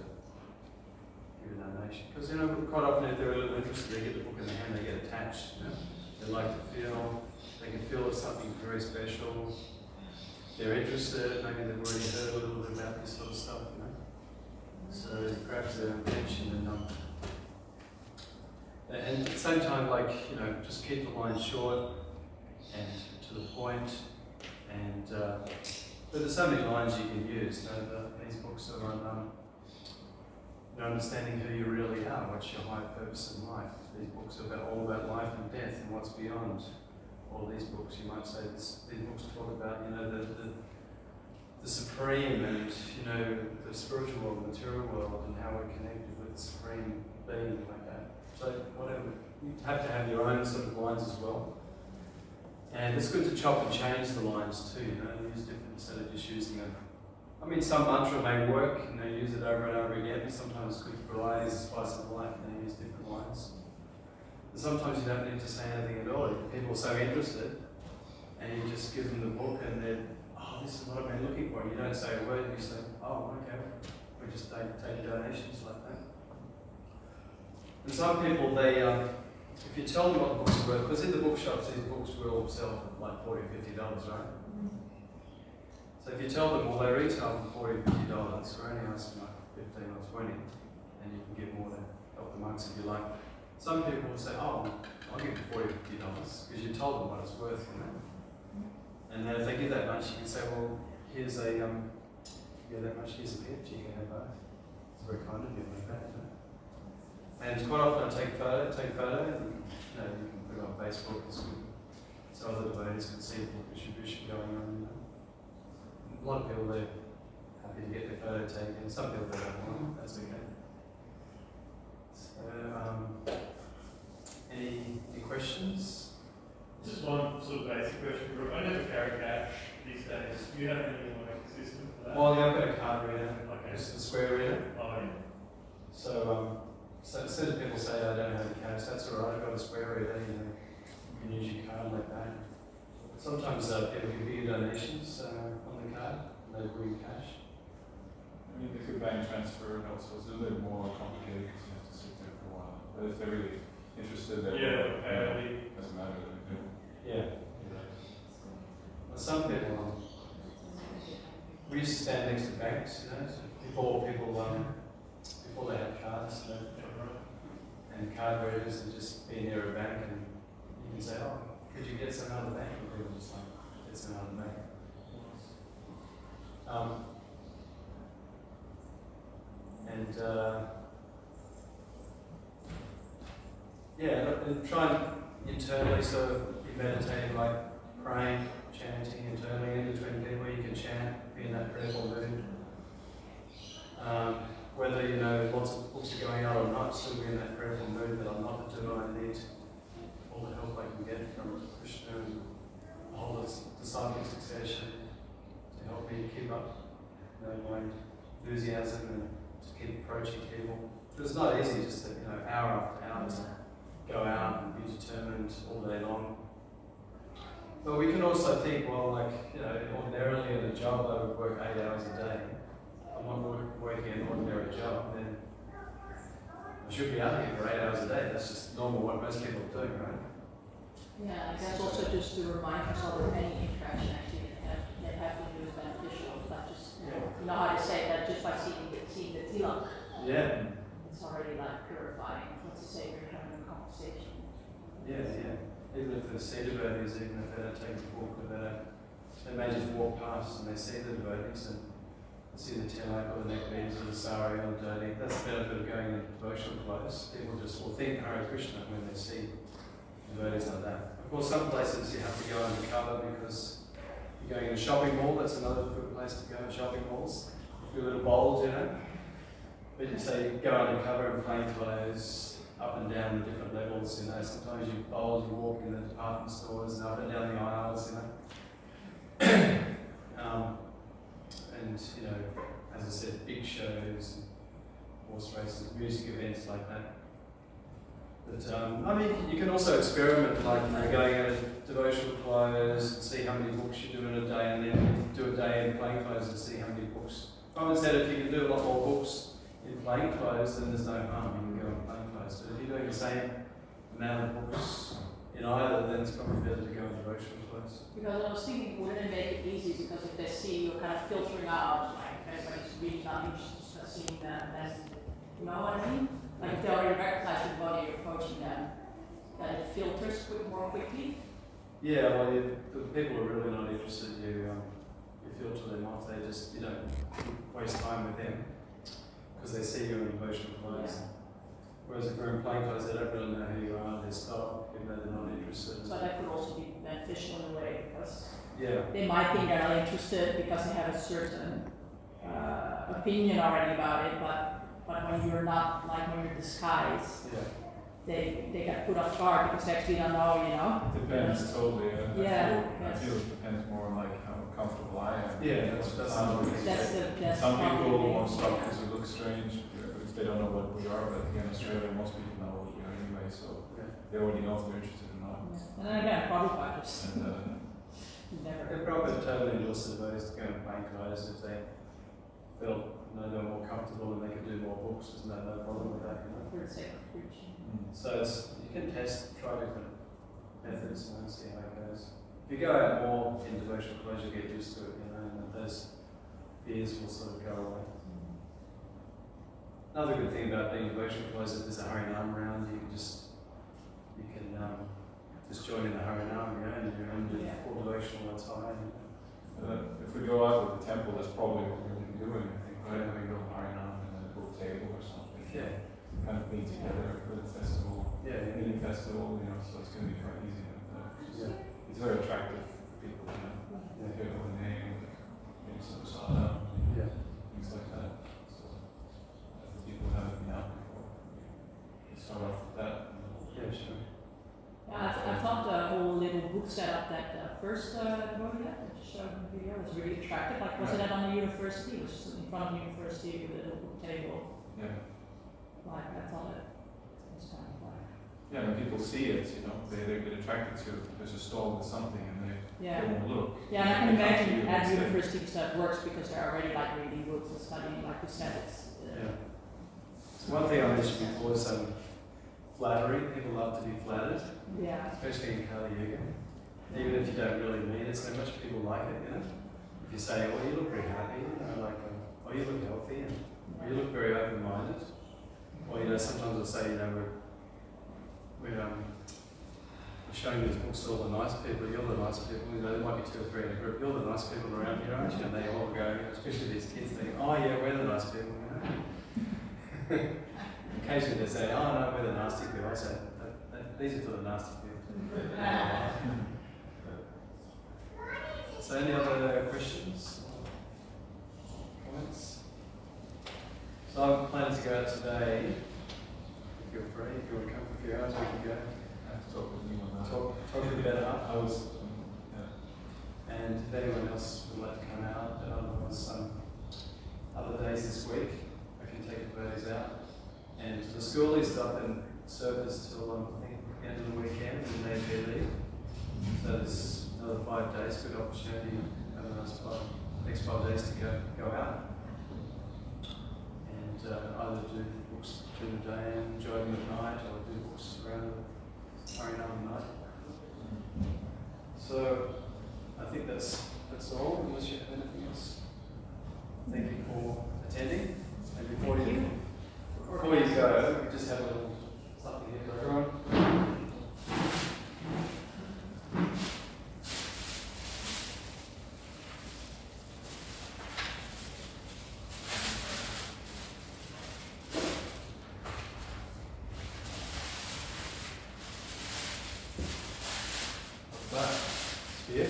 give a donation. Because, you know, quite often if they're a little interested, they get the book in their hand, they get attached, you know. They like to feel, they can feel it's something very special. They're interested, maybe they've already heard a little bit about this sort of stuff, you know. So it grabs their attention and at the same time, like, you know, just keep the line short and to the point. And but there's so many lines you can use. You know, these books are on understanding who you really are, what's your higher purpose in life. These books are all about life and death and what's beyond. All these books, you might say, these books talk about, you know, the supreme and, you know, the spiritual world, the material world, and how we're connected with the supreme being like that. So whatever, you have to have your own sort of lines as well. And it's good to chop and change the lines too, you know, use different instead of just using I mean, some mantra may work, you know, use it over and over again. Sometimes it's good for variety is the spice of life, and then use different lines. And sometimes you don't need to say anything at all. People are so interested, and you just give them the book, and they're, oh, this is what I've been looking for. And you don't say a word, you say, oh, okay, we just take donations like that. And some people, they, if you tell them what the books are worth, because in the bookshops, these books will sell for like $40 or $50, right? So if you tell them, well, they retail for $40 or $50, we're only asking like 15 or 20, and you can get more to help the monks if you like. Some people will say, oh, I'll give you $40 or $50, because you told them what it's worth, you know. And then if they give that much, you can say, well, here's a, that much, here's a gift, you can have both. It's very kind of you like that, you know. And quite often I take photo, and you can put it on Facebook, it's good. So other devotees can see the book distribution going on, you know. a lot of people, they're happy to get their photo taken. Some people they don't want, that's okay. So, any questions? Just one sort of basic question. I never carry cash these days. Do you have any like system for that? Well, yeah, I've got a card reader. Okay. It's the square reader. Oh, yeah. So, so as soon as people say I don't have any cash, that's all right. I've got a square reader. You can use your card like that. Sometimes people give you donations on the card. They bring cash. I mean, if you bank transfer, also it's a little bit more complicated because you have to sit there for a while. But if they're really interested, then Yeah, doesn't matter. Yeah. Well, some people, we used to stand next to banks, before they had cards, and card readers, and just be near a bank, and you can say, oh, could you get some out of the bank? And people just like, get some out of the bank. And try and internally, so you meditate like praying, chanting internally in between people, you can chant, be in that prayerful mood. Whether lots of books are going out or not, still be in that prayerful mood that I'm not the doer, I need all the help I can get from Krishna and all this disciple succession to help me keep up my enthusiasm and to keep approaching people. It's not easy just to, hour after hour to go out and be determined all day long. But we can also think, well, ordinarily in a job I would work 8 hours a day. I'm not working an ordinary job, then I should be out here for 8 hours a day. That's just normal what most people are doing, right? Yeah, I guess also just to remind yourself that any interaction actually that have to do is beneficial. Not just, you know how to say that just by seeing the tilak. Yeah. It's already like purifying. Let's say you're having a conversation. Yeah. Even if the see devotees, even if they don't take the book, or they may just walk past and they see the devotees and see the tilak or the neck beads or the sari or the dhoti. That's the benefit of going in a devotional place. People just will think Hare Krishna when they see devotees like that. Of course, some places you have to go undercover because you're going in a shopping mall. That's another good place to go in shopping malls. If you're little bold, But you say you go undercover in plain clothes, up and down the different levels, sometimes you bold, you walk in the department stores and up and down the aisles, and, as I said, big shows, horse races, music events like that. But, you can also experiment, like, going out of devotional clothes and see how many books you do in a day, and then do a day in plain clothes and see how many books. I've said if you can do a lot more books in plain clothes, then there's no harm, you can go in plain clothes. But if you're doing the same amount of books in either, then it's probably better to go in devotional clothes. Because I was thinking, wouldn't it make it easy? Because if they see you kind of filtering out, like everybody's really not interested in seeing them, then, you know what I mean? Like if they already recognize your body, you're approaching them, then it filters more quickly. Yeah, well, the people are really not interested. You filter them off. They just, you don't waste time with them because they see you in devotional clothes. Yeah. Whereas if you're in plain clothes, they don't really know who you are. They stop, even though they're not interested. So that could also be beneficial in a way because they might think they're not interested because they have a certain opinion already about it, but when you're not, like when you're disguised, they get put off guard because they actually don't know, It depends totally. I feel it depends more on how comfortable I am. Yeah, that's some people won't stop because we look strange if they don't know what we are. But here in Australia, most people know what we are anyway, so they already know if they're interested or not. And then again, Prabhupada just They probably totally endorse the devotees to go in plain clothes if they felt they were more comfortable and they could do more books. There's no problem with that. For the sake of preaching. So you can try different methods and see how it goes. If you go out more in devotional clothes, you'll get used to it, and those fears will sort of go away. Another good thing about being in devotional clothes is there's a Harinam around. You can just join in the Harinam, and you're in full devotional attire. If we go out of the temple, that's probably what we're doing. I think we go to Harinam and a book table or something. Yeah. Kind of meet together for the festival. Yeah. Mini festival, so it's going to be quite easy. It's very attractive for people, hear the name, so sad, Yeah. things like that. So people haven't been out before. You start off with that. Yeah, sure. Yeah, I thought the whole little book setup that first wrote that showed in the video was really attractive. Like, was it at on the university? It was just in front of the university with a little book table. Yeah. Like, I thought it was kind of like. Yeah, when people see it, you know, they get attracted to it. There's a stall with something and they won't look. Yeah, and I can imagine at universities that works because they're already like reading books and studying, like you said, it's. Yeah. So one thing I mentioned before is flattery. People love to be flattered. Yeah. Especially in Kali Yuga. Even if you don't really mean it so much, people like it, you know. If you say, "Oh, you look very happy," you know, like, "Oh, you look healthy," and "Oh, you look very open-minded." Or, you know, sometimes I'll say, you know, we're showing these books to all the nice people. You're the nice people. You know, there might be 2 or 3 in a group. You're the nice people around here, aren't you? And they all go, especially these kids, think, "Oh, yeah, we're the nice people." You know? Occasionally they say, "Oh, no, we're the nasty people." I say, "These are for the nasty people." So, any other questions? Comments? So, I'm planning to go out today. If you're free, if you want to come for a few hours, we can go. I have to talk with you on that. Talk a bit about it. I was, And if anyone else would like to come out, otherwise, other days this week, I can take the birdies out. And the school is up in service till I think the end of the weekend, and then they leave. So there's another 5 days, good opportunity, have a nice next 5 days to go out. And either do books during the day and enjoy them at night, or do books around the Harinam night. So I think that's all, unless you have anything else. Thank you for attending. And before you go, we just have a little something here for everyone. What's that? Spear?